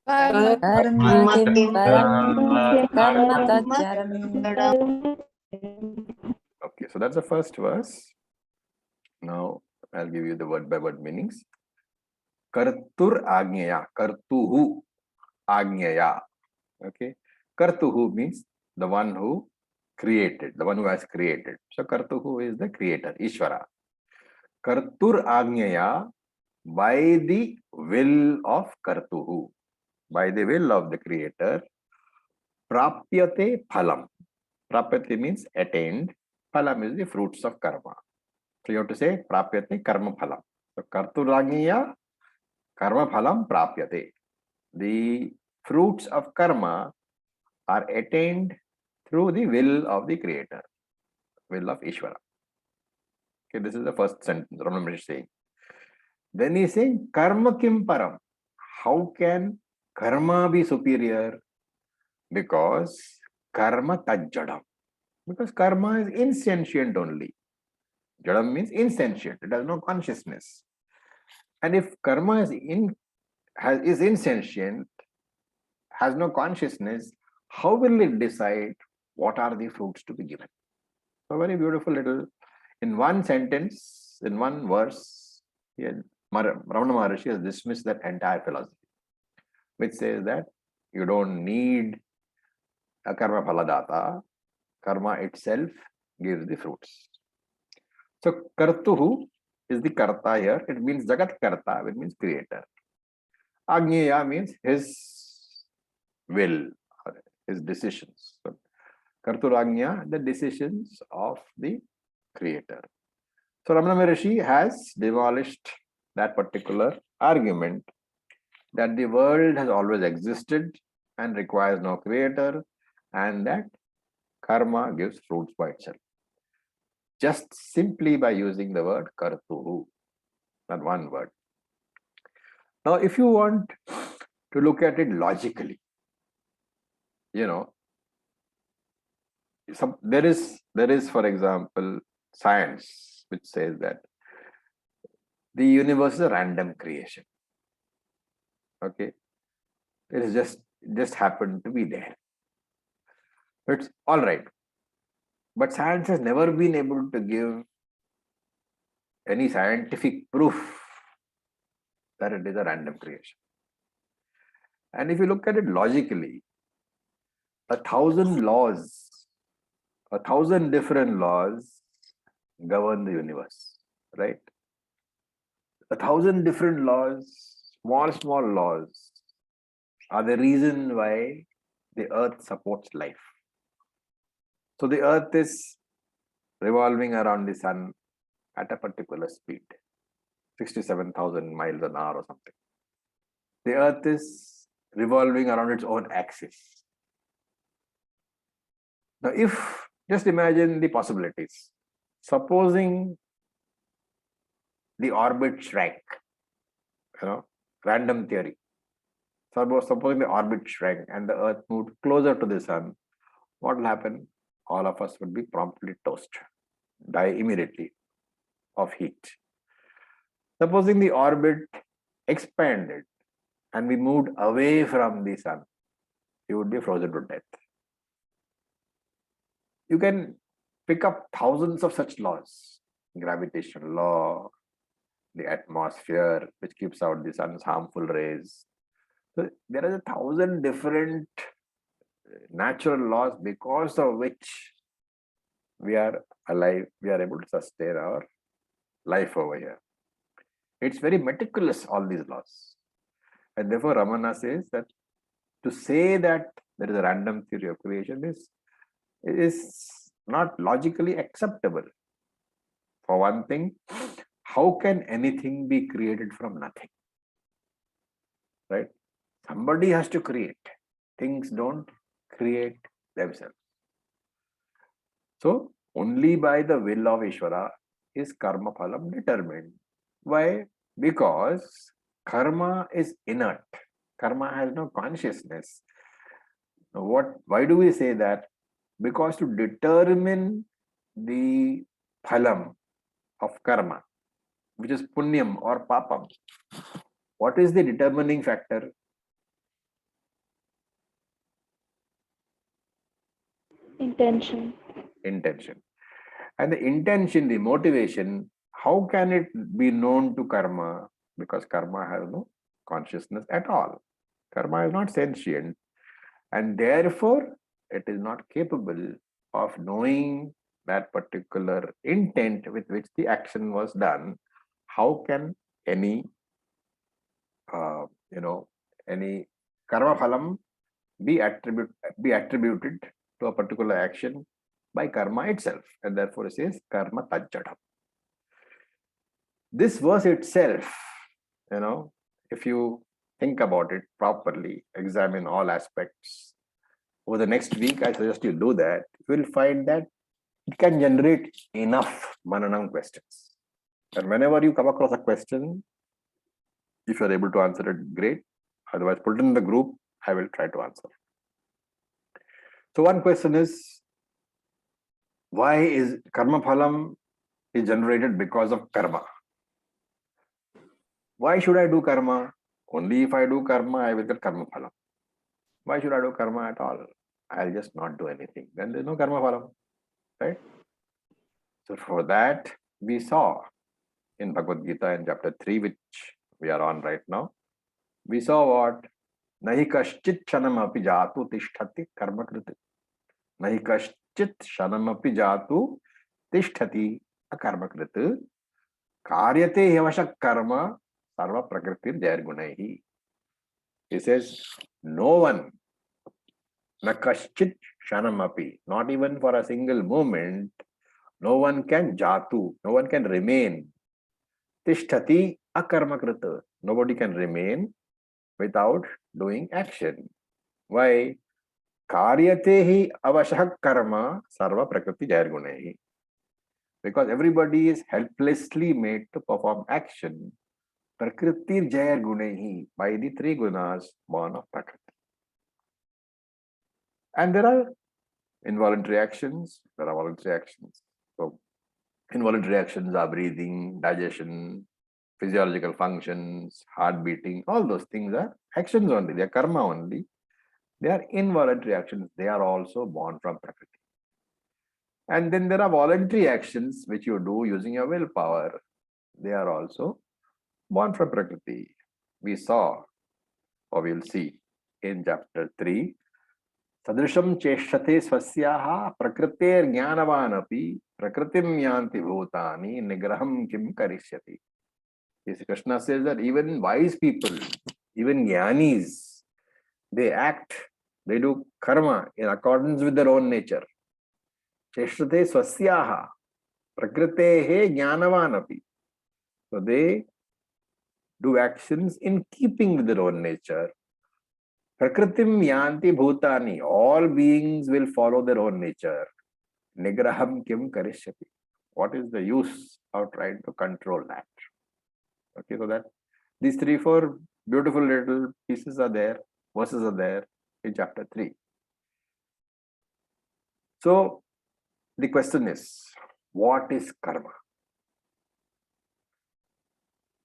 Karma kim param karma tajjadam. Okay, so that's the first verse. Now I'll give you the word by word meanings. Kartur agnyaya, kartuhu agnyaya. Okay, kartuhu means the one who created, the one who has created. So kartuhu is the creator, Ishwara. Kartur agnyaya, by the will of kartuhu, by the will of the creator. Prapyate phalam. Prapyate means attained. Phalam is the fruits of karma. So you have to say prapyate karma phalam. So karturagniya karma phalam prapyate. The fruits of karma are attained through the will of the creator, will of Ishwara. Okay, this is the first sentence Ramana is saying. Then he is saying karma kim param. How can karma be superior? Because karma tajjadam. Because karma is insentient only. Jadam means insentient. It has no consciousness. And if karma is insentient, has no consciousness, how will it decide what are the fruits to be given? So very beautiful little, in one sentence, in one verse, Ramana Maharishi has dismissed that entire philosophy, which says that you don't need a karma phaladata. Karma itself gives the fruits. So kartuhu is the karta here. It means jagat karta, which means creator. Agneya means his will, his decisions. So karturagnya, the decisions of the creator. So Ramana Maharishi has demolished that particular argument that the world has always existed and requires no creator, and that karma gives fruits by itself. just simply by using the word kartu, that one word. Now, if you want to look at it logically, there is, for example, science which says that the universe is a random creation. Okay, it is just happened to be there. It's all right, but science has never been able to give any scientific proof that it is a random creation. And if you look at it logically, 1,000 different laws govern the universe, right? 1,000 different laws, small laws, are the reason why the earth supports life. So the earth is revolving around the sun at a particular speed, 67,000 miles an hour or something. The earth is revolving around its own axis. Now, just imagine the possibilities. Supposing the orbit shrank, random theory. Supposing the orbit shrank and the earth moved closer to the sun, what will happen? All of us would be promptly toast, die immediately of heat. Supposing the orbit expanded and we moved away from the sun, you would be frozen to death. You can pick up thousands of such laws. Gravitation law, the atmosphere, which keeps out the sun's harmful rays. So there are 1,000 different natural laws because of which we are alive, we are able to sustain our life over here. It's very meticulous, all these laws. And therefore, Ramana says that to say that there is a random theory of creation is not logically acceptable. For one thing, how can anything be created from nothing? Right? Somebody has to create. Things don't create themselves. So, only by the will of Ishwara is karma phalam determined. Why? Because karma is inert. Karma has no consciousness. Why do we say that? Because to determine the phalam of karma, which is punyam or papam, what is the determining factor? Intention. Intention. And the intention, the motivation, how can it be known to karma? Because karma has no consciousness at all. Karma is not sentient, and therefore it is not capable of knowing that particular intent with which the action was done. How can any any karma phalam be attributed to a particular action by karma itself? And therefore it says karma tajjadam. This verse itself, if you think about it properly, examine all aspects, over the next week, I suggest you do that, you will find that it can generate enough mananam questions. And whenever you come across a question, if you are able to answer it, great. Otherwise, put it in the group, I will try to answer. So one question is, why is karma phalam is generated because of karma? Why should I do karma? Only if I do karma, I will get karma phalam. Why should I do karma at all? I'll just not do anything. Then there's no karma phalam, right? So for that, we saw in Bhagavad Gita in chapter 3, which we are on right now, we saw what? Nahi kaschit shanam api jatu tishtati karma kriti. Nahi kaschit shanam api jatu tishtati akarma kriti. Karyate yavashak karma sarva prakritir jairgunaihi. He says, no one, na kaschit shanam api, not even for a single moment, no one can jatu, no one can remain. Tishtati akarma krita. Nobody can remain without doing action. Why? Karyate hi avashak karma sarva prakriti jairgunehi. Because everybody is helplessly made to perform action. Prakritir Jaya Gunehi, by the three gunas born of Prakriti. And there are involuntary actions, there are voluntary actions. So, involuntary actions are breathing, digestion, physiological functions, heart beating, all those things are actions only, they are karma only. They are involuntary actions, they are also born from Prakriti. And then there are voluntary actions which you do using your willpower. They are also born from Prakriti. We saw, or we'll see in chapter 3, Sadrisham cheshate swasyaha prakritir jnanavan api prakritim yanti bhutani nigraham kim karishyati. Krishna says that even wise people, even jnanis, they act, they do karma in accordance with their own nature. Cheshate swasyaha prakritehe jnanavan api. So they do actions in keeping with their own nature. Prakritim yanti bhutani. All beings will follow their own nature. Nigraham kim karishyati. What is the use of trying to control that? Okay, so that these 3-4 beautiful little pieces are there, verses are there in chapter 3. So the question is, what is karma?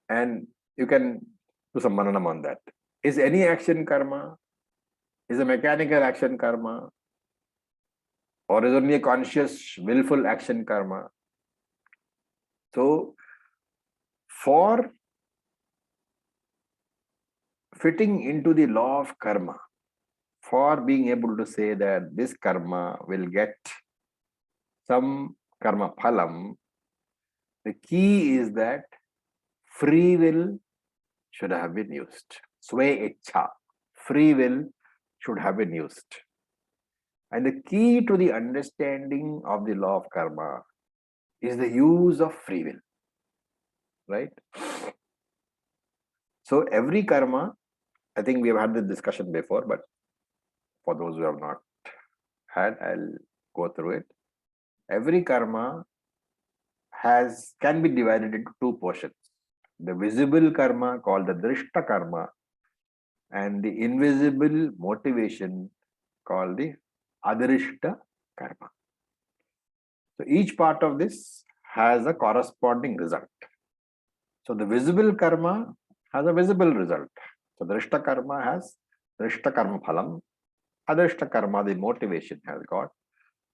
And you can do some mananam on that. Is any action karma? Is a mechanical action karma? Or is only a conscious, willful action karma? So, for fitting into the law of karma, for being able to say that this karma will get some karma phalam, the key is that free will should have been used. Swe ichha, free will should have been used. And the key to the understanding of the law of karma is the use of free will, right? So every karma, I think we have had this discussion before, but for those who have not had, I'll go through it. Every karma can be divided into 2 portions. The visible karma called the drishta karma and the invisible motivation called the adrishta karma. So each part of this has a corresponding result. So the visible karma has a visible result. So drishta karma has drishta karma phalam. Adrishta karma, the motivation, has got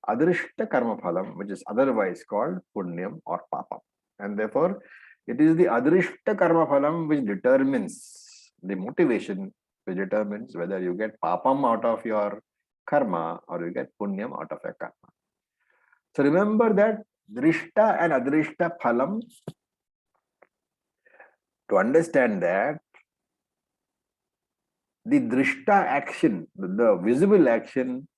adrishta karma phalam, which is otherwise called punyam or papam. And therefore, it is the adrishta karma phalam which determines the motivation, which determines whether you get papam out of your karma or you get punyam out of your karma. So remember that drishta and adrishta phalam, to understand that, the drishta action, the visible action,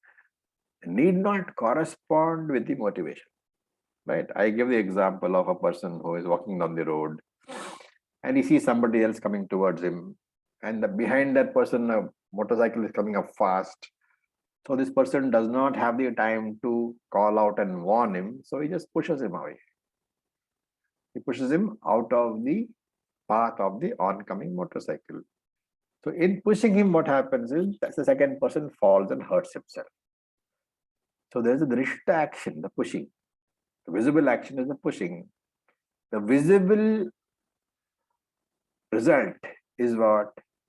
need not correspond with the motivation, right? I give the example of a person who is walking down the road and he sees somebody else coming towards him, and behind that person a motorcycle is coming up fast. So this person does not have the time to call out and warn him, so he just pushes him away. He pushes him out of the path of the oncoming motorcycle. So in pushing him, what happens is that the second person falls and hurts himself. So there's a drishta action, the pushing. The visible action is the pushing. The visible result is what?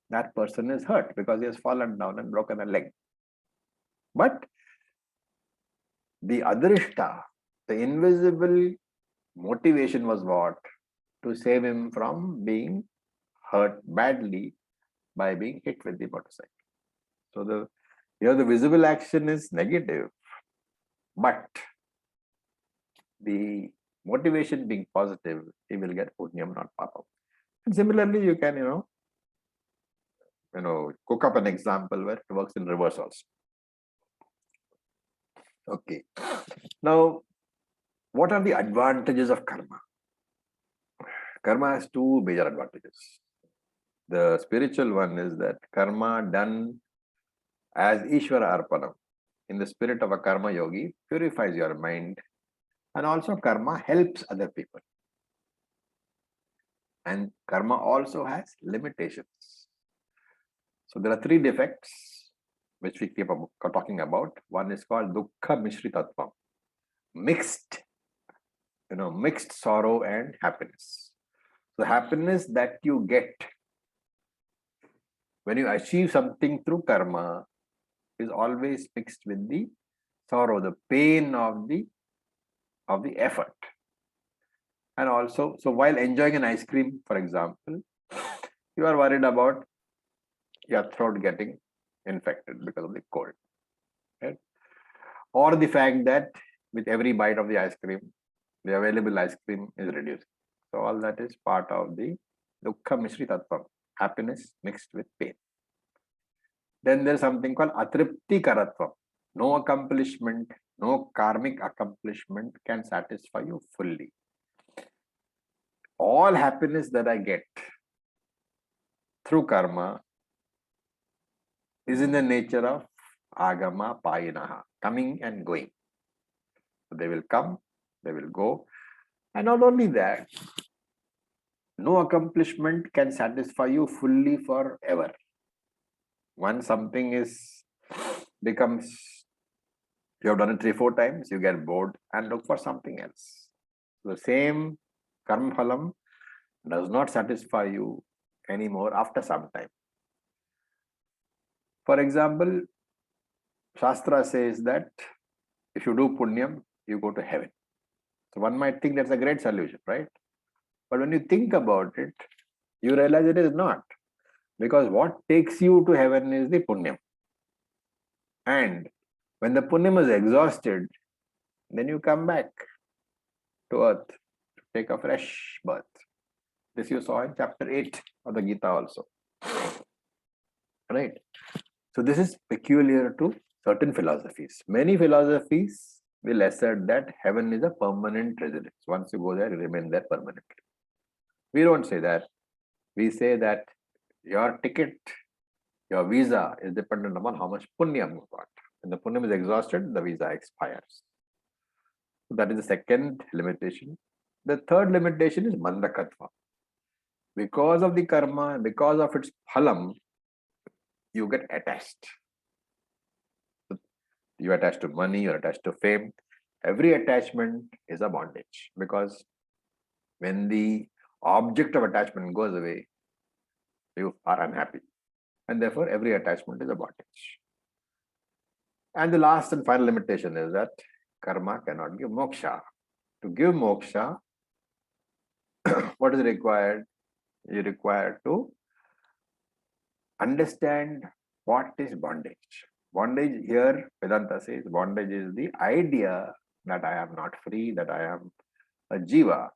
That person is hurt because he has fallen down and broken a leg. But the adrishta, the invisible motivation was what? To save him from being hurt badly by being hit with the motorcycle. So here the visible action is negative, but the motivation being positive, he will get punyam, not papam. And similarly, you can, cook up an example where it works in reverse also. Okay. Now, what are the advantages of karma? Karma has 2 major advantages. The spiritual one is that karma done as Ishwara Arpanam, in the spirit of a karma yogi, purifies your mind And also karma helps other people. And karma also has limitations. So there are three defects which we keep talking about. One is called dukkha mishritatvam, mixed, mixed sorrow and happiness. The happiness that you get when you achieve something through karma is always mixed with the sorrow, the pain of the effort. And also, so while enjoying an ice cream, for example, you are worried about your throat getting infected because of the cold, right? Or the fact that with every bite of the ice cream, the available ice cream is reduced. So all that is part of the dukkha mishritatvam, happiness mixed with pain. Then there's something called atripti karatvam. No accomplishment, no karmic accomplishment can satisfy you fully. All happiness that I get through karma is in the nature of agama payinaha, coming and going. So they will come, they will go. And not only that, no accomplishment can satisfy you fully forever. Once something becomes, you have done it 3-4 times, you get bored and look for something else. The same karma phalam does not satisfy you anymore after some time. For example, Shastra says that if you do punyam, you go to heaven. So one might think that's a great solution, right? But when you think about it, you realize it is not. Because what takes you to heaven is the punyam. And when the punyam is exhausted, then you come back to earth to take a fresh birth. This you saw in chapter 8 of the Gita also. Right? So this is peculiar to certain philosophies. Many philosophies will assert that heaven is a permanent residence. Once you go there, you remain there permanently. We don't say that. We say that your ticket, your visa is dependent upon how much punyam you got. When the punyam is exhausted, the visa expires. So that is the second limitation. The third limitation is mandakatva. Because of the karma, because of its phalam, you get attached. You attach to money, you attach to fame. Every attachment is a bondage, because when the object of attachment goes away, you are unhappy. And therefore, every attachment is a bondage. And the last and final limitation is that karma cannot give moksha. To give moksha, what is required? You require to understand what is bondage. Bondage here, Vedanta says, bondage is the idea that I am not free, that I am a jiva.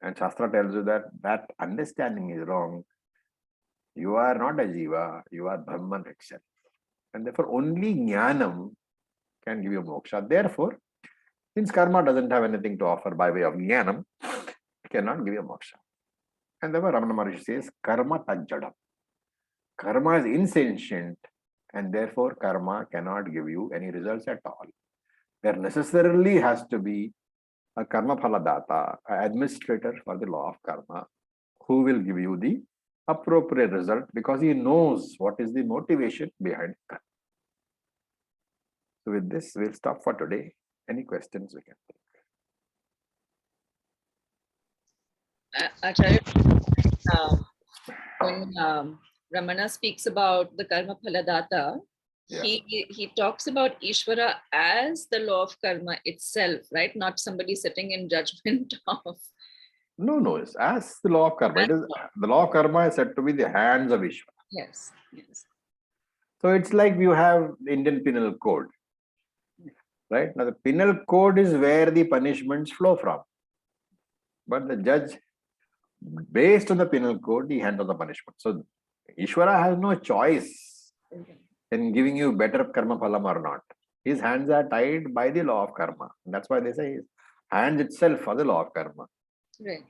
And Shastra tells you that that understanding is wrong. You are not a jiva, you are Brahman itself. And therefore, only jnanam can give you moksha. Therefore, since karma doesn't have anything to offer by way of jnanam, it cannot give you moksha. And therefore, Ramana Maharishi says, karma tajjadam. Karma is insentient, and therefore karma cannot give you any results at all. There necessarily has to be a karma phaladata, an administrator for the law of karma, who will give you the appropriate result because he knows what is the motivation behind karma. So with this, we'll stop for today. Any questions we can take? Acharya, when Ramana speaks about the karma phaladata, he talks about Ishwara as the law of karma itself, right? Not somebody sitting in judgment of. No, it's as the law of karma. It is, the law of karma is said to be the hands of Ishwara. Yes, yes. So it's like you have the Indian Penal Code. Right? Now the penal code is where the punishments flow from. But the judge, based on the penal code, he handles the punishment. So Ishwara has no choice in giving you better karma phalam or not. His hands are tied by the law of karma. And that's why they say his hands itself are the law of karma. Right.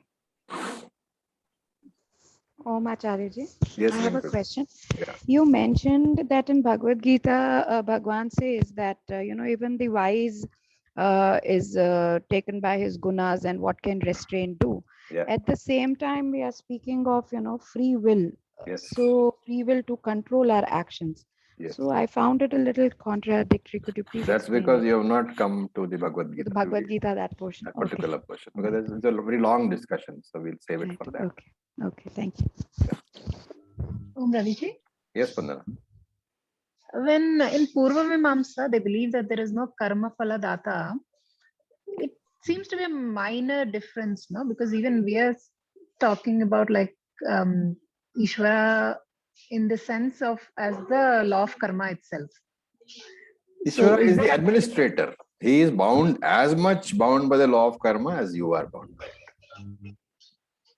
Om Acharya ji, Yes, I have a Rinkel. question. Yeah. You mentioned that in Bhagavad Gita, Bhagwan says that, even the wise is taken by his gunas and what can restraint do. Yeah. At the same time, we are speaking of, free will. Yes. So free will to control our actions. Yes. So I found it a little contradictory. Could you please That's explain because it? you have not come to the Bhagavad Gita. The Bhagavad Gita, that portion. That particular portion. Because it's a very long discussion. So we'll save it Right. for that. Okay. Okay. Thank you. Raviji, Yes, Pandana. when in Purva Mimamsa they believe that there is no karma phala data, it seems to be a minor difference, no? Because even we are talking about like Ishwara in the sense of as the law of karma itself. Ishwara is the administrator. He is bound as much bound by the law of karma as you are bound by it.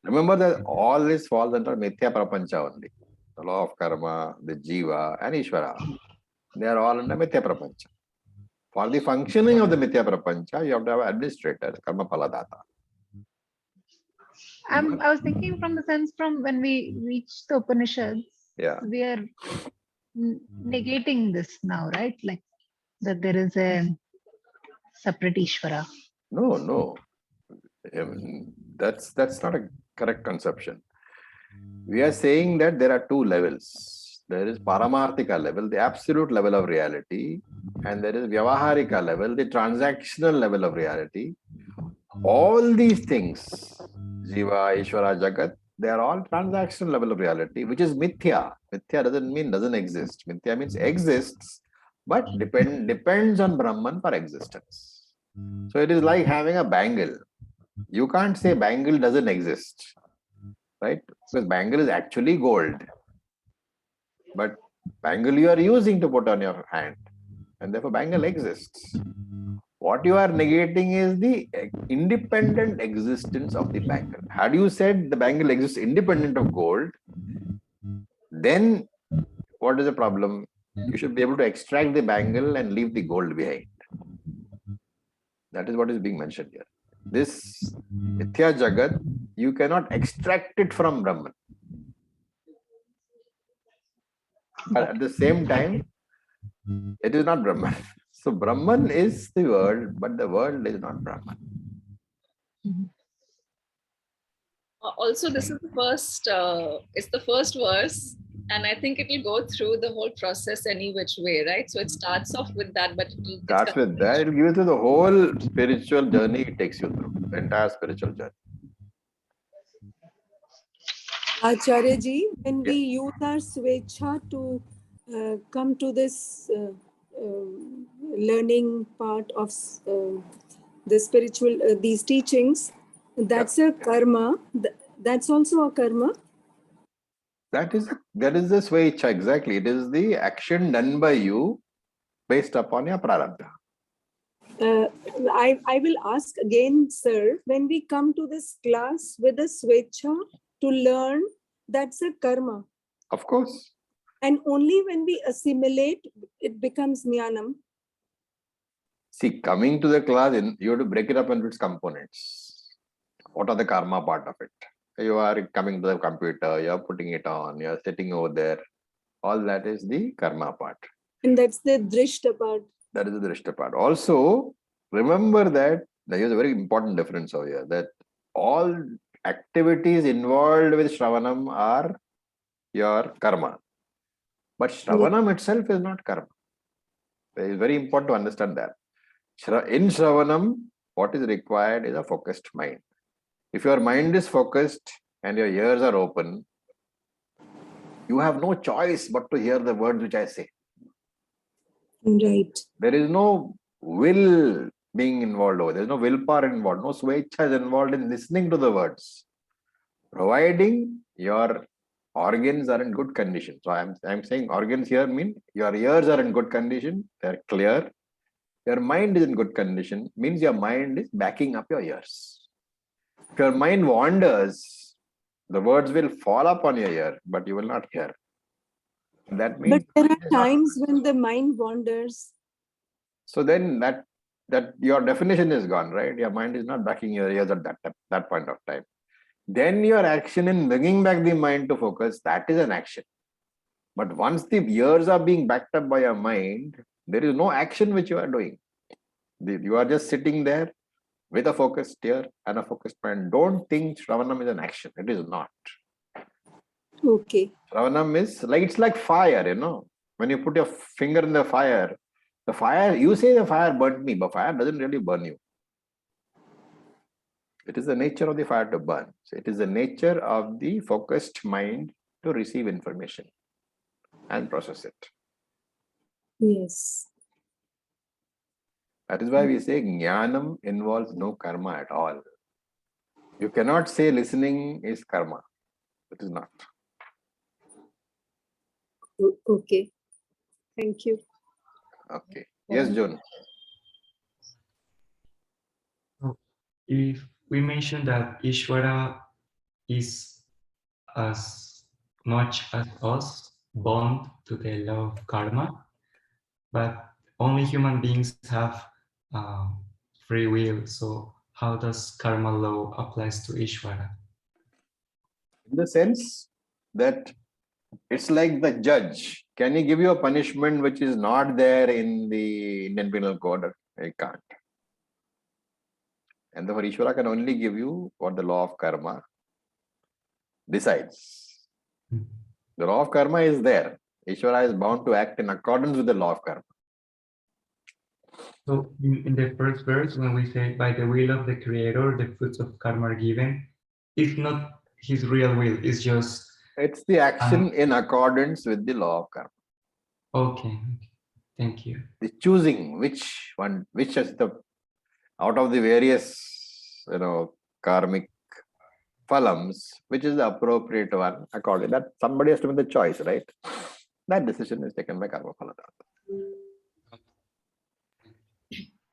Remember that all this falls under Mithya Prapancha only. The law of karma, the Jiva and Ishwara. They are all under Mithya Prapancha. For the functioning of the Mithya Prapancha, you have to have an administrator, Karma Paladata. I was thinking from the sense from when we reach the Upanishads, Yeah. we are negating this now, right? Like that there is a separate Ishvara. No. That's not a correct conception. We are saying that there are two levels. There is Paramarthika level, the absolute level of reality, and there is Vyavaharika level, the transactional level of reality. All these things, Jiva, Ishwara, Jagat, they are all transactional level of reality, which is Mithya. Mithya doesn't mean doesn't exist. Mithya means exists, but depends on Brahman for existence. So it is like having a bangle. You can't say bangle doesn't exist, right? Because bangle is actually gold. But bangle you are using to put on your hand. And therefore bangle exists. What you are negating is the independent existence of the bangle. Had you said the bangle exists independent of gold, then what is the problem? You should be able to extract the bangle and leave the gold behind. That is what is being mentioned here. This Mithya Jagat, you cannot extract it from Brahman. But at the same time, it is not Brahman. So Brahman is the world, but the world is not Brahman. Also, this is it's the first verse, and I think it will go through the whole process any which way, right? So it starts off with that, but it Starts with that, it will give you through the whole spiritual journey it takes you through, the entire spiritual journey. Acharya ji, when we use our swecha to come to this learning part of the spiritual, these teachings, that's a karma. That's also a karma. That is the swecha, exactly. It is the action done by you based upon your prarabdha. I will ask again, sir, when we come to this class with a swecha to learn, that's a karma. Of course. And only when we assimilate, it becomes jnanam. See, coming to the class, you have to break it up into its components. What are the karma part of it? You are coming to the computer, you are putting it on, you are sitting over there. All that is the karma part. And that's the drishta part. That is the drishta part. Also, remember that there is a very important difference over here, that all activities involved with Shravanam are your karma. But Shravanam itself is not karma. It is very important to understand that. In Shravanam, what is required is a focused mind. If your mind is focused and your ears are open, you have no choice but to hear the words which I say. Right. There is no will being involved over. There is no willpower involved. No swecha is involved in listening to the words. Providing your organs are in good condition. So I'm saying organs here mean your ears are in good condition. They're clear. Your mind is in good condition. Means your mind is backing up your ears. If your mind wanders, the words will fall upon your ear, but you will not hear. That means. But there are times when the mind wanders. So then that your definition is gone, right? Your mind is not backing your ears at that point of time. Then your action in bringing back the mind to focus, that is an action. But once the ears are being backed up by your mind, there is no action which you are doing. You are just sitting there with a focused ear and a focused mind. Don't think Shravanam is an action. It is not. Okay. Shravanam is like, it's like fire, When you put your finger in the fire, you say the fire burnt me, but fire doesn't really burn you. It is the nature of the fire to burn. So it is the nature of the focused mind to receive information and process it. Yes. That is why we say Jnanam involves no karma at all. You cannot say listening is karma. It is not. Okay. Thank you. Okay. Yes, June. So if we mention that Ishwara is as much as us bound to the law of karma, but only human beings have free will. So how does karma law applies to Ishwara? In the sense that it's like the judge. Can he give you a punishment which is not there in the Indian Penal Code? He can't. And therefore, Ishwara can only give you what the law of karma decides. The law of karma is there. Ishwara is bound to act in accordance with the law of karma. So in the first verse, when we say by the will of the creator, the fruits of karma are given, it's not his real will, it's just... It's the action in accordance with the law of karma. Okay, thank you. The choosing which is the, out of the various, karmic phalams, which is the appropriate one according that somebody has to make the choice, right? That decision is taken by karma phaladata.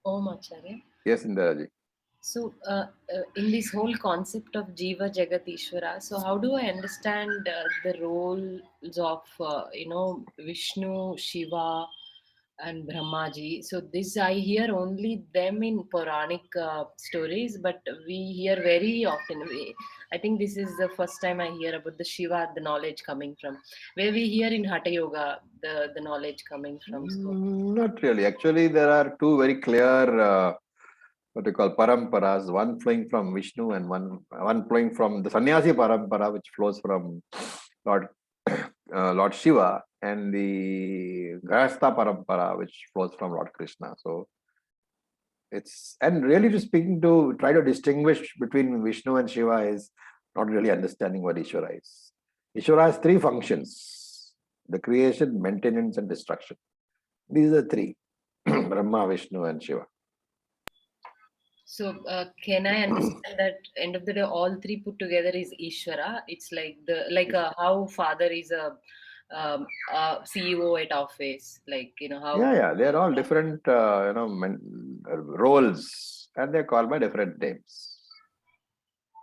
Om Acharya. Yes, Indiraji. So, in this whole concept of Jiva Jagat Ishwara, so how do I understand the roles of, Vishnu, Shiva, and Brahmaji? So, this I hear only them in Puranic stories, but we hear very often. I think this is the first time I hear about the Shiva, the knowledge coming from, where we hear in Hatha Yoga, the knowledge coming from. So, Not really. Actually, there are two very clear what we call paramparas, one flowing from Vishnu and one flowing from the sannyasi parampara, which flows from Lord Shiva, and the Grahastha parampara, which flows from Lord Krishna. So it's, and really to speaking, to try to distinguish between Vishnu and Shiva is not really understanding what Ishwara is. Ishwara has three functions: the creation, maintenance, and destruction. These are three: Brahma, Vishnu, and Shiva. So, can I understand that end of the day, all three put together is Ishwara? It's like how father is a CEO at office, how. Yeah, they're all different, roles, and they're called by different names.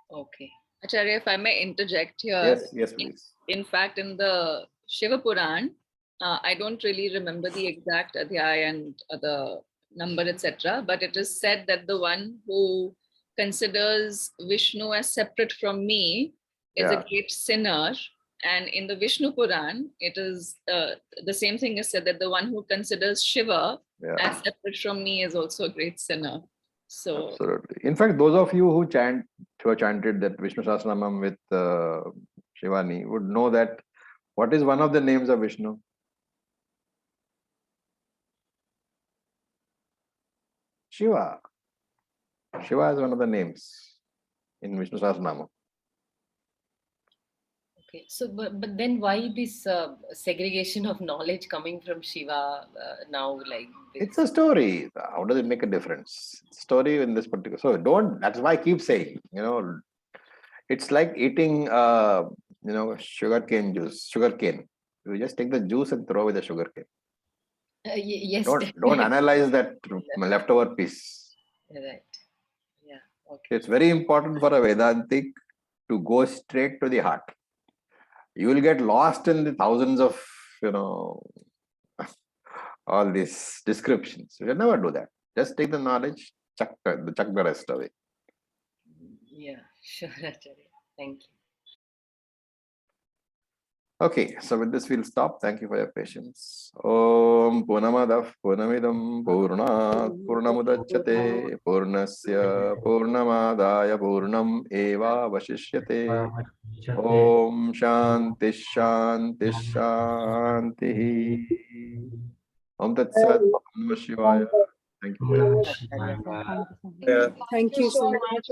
Okay. Acharya, if I may interject here. Yes, please. In fact, in the Shiva Puran, I don't really remember the exact adhyaya and the number, etc. But it is said that the one who considers Vishnu as separate from me is a great sinner. And in the Vishnu Puran, it is the same thing is said, that the one who considers Shiva as separate from me is also a great sinner. So absolutely. In fact, those of you who chanted that Vishnu Sahasranamam with Shivani would know that what is one of the names of Vishnu? Shiva. Shiva is one of the names in Vishnu Sahasranamam. Okay. So, but then why this segregation of knowledge coming from Shiva now like this? It's a story. How does it make a difference? It's a story in this particular. So that's why I keep saying, it's like eating, sugarcane juice, sugarcane. You just take the juice and throw away the sugarcane. Yes. Don't analyze that leftover piece. Right. Yeah. Okay. It's very important for a Vedantic to go straight to the heart. You will get lost in the thousands of, all these descriptions. You will never do that. Just take the knowledge, chuck the rest away. Yeah, sure, Acharya. Thank you. Okay, so with this we'll stop. Thank you for your patience. Om Purnamadav Purnamidam Purnat Purnamudachyate Purnasya Purnamadaya Purnam Eva Vashishyate. Om Shanti Shanti Shanti. Om Tat Sat. Om Namah Shivaya. Thank you. Thank you so much.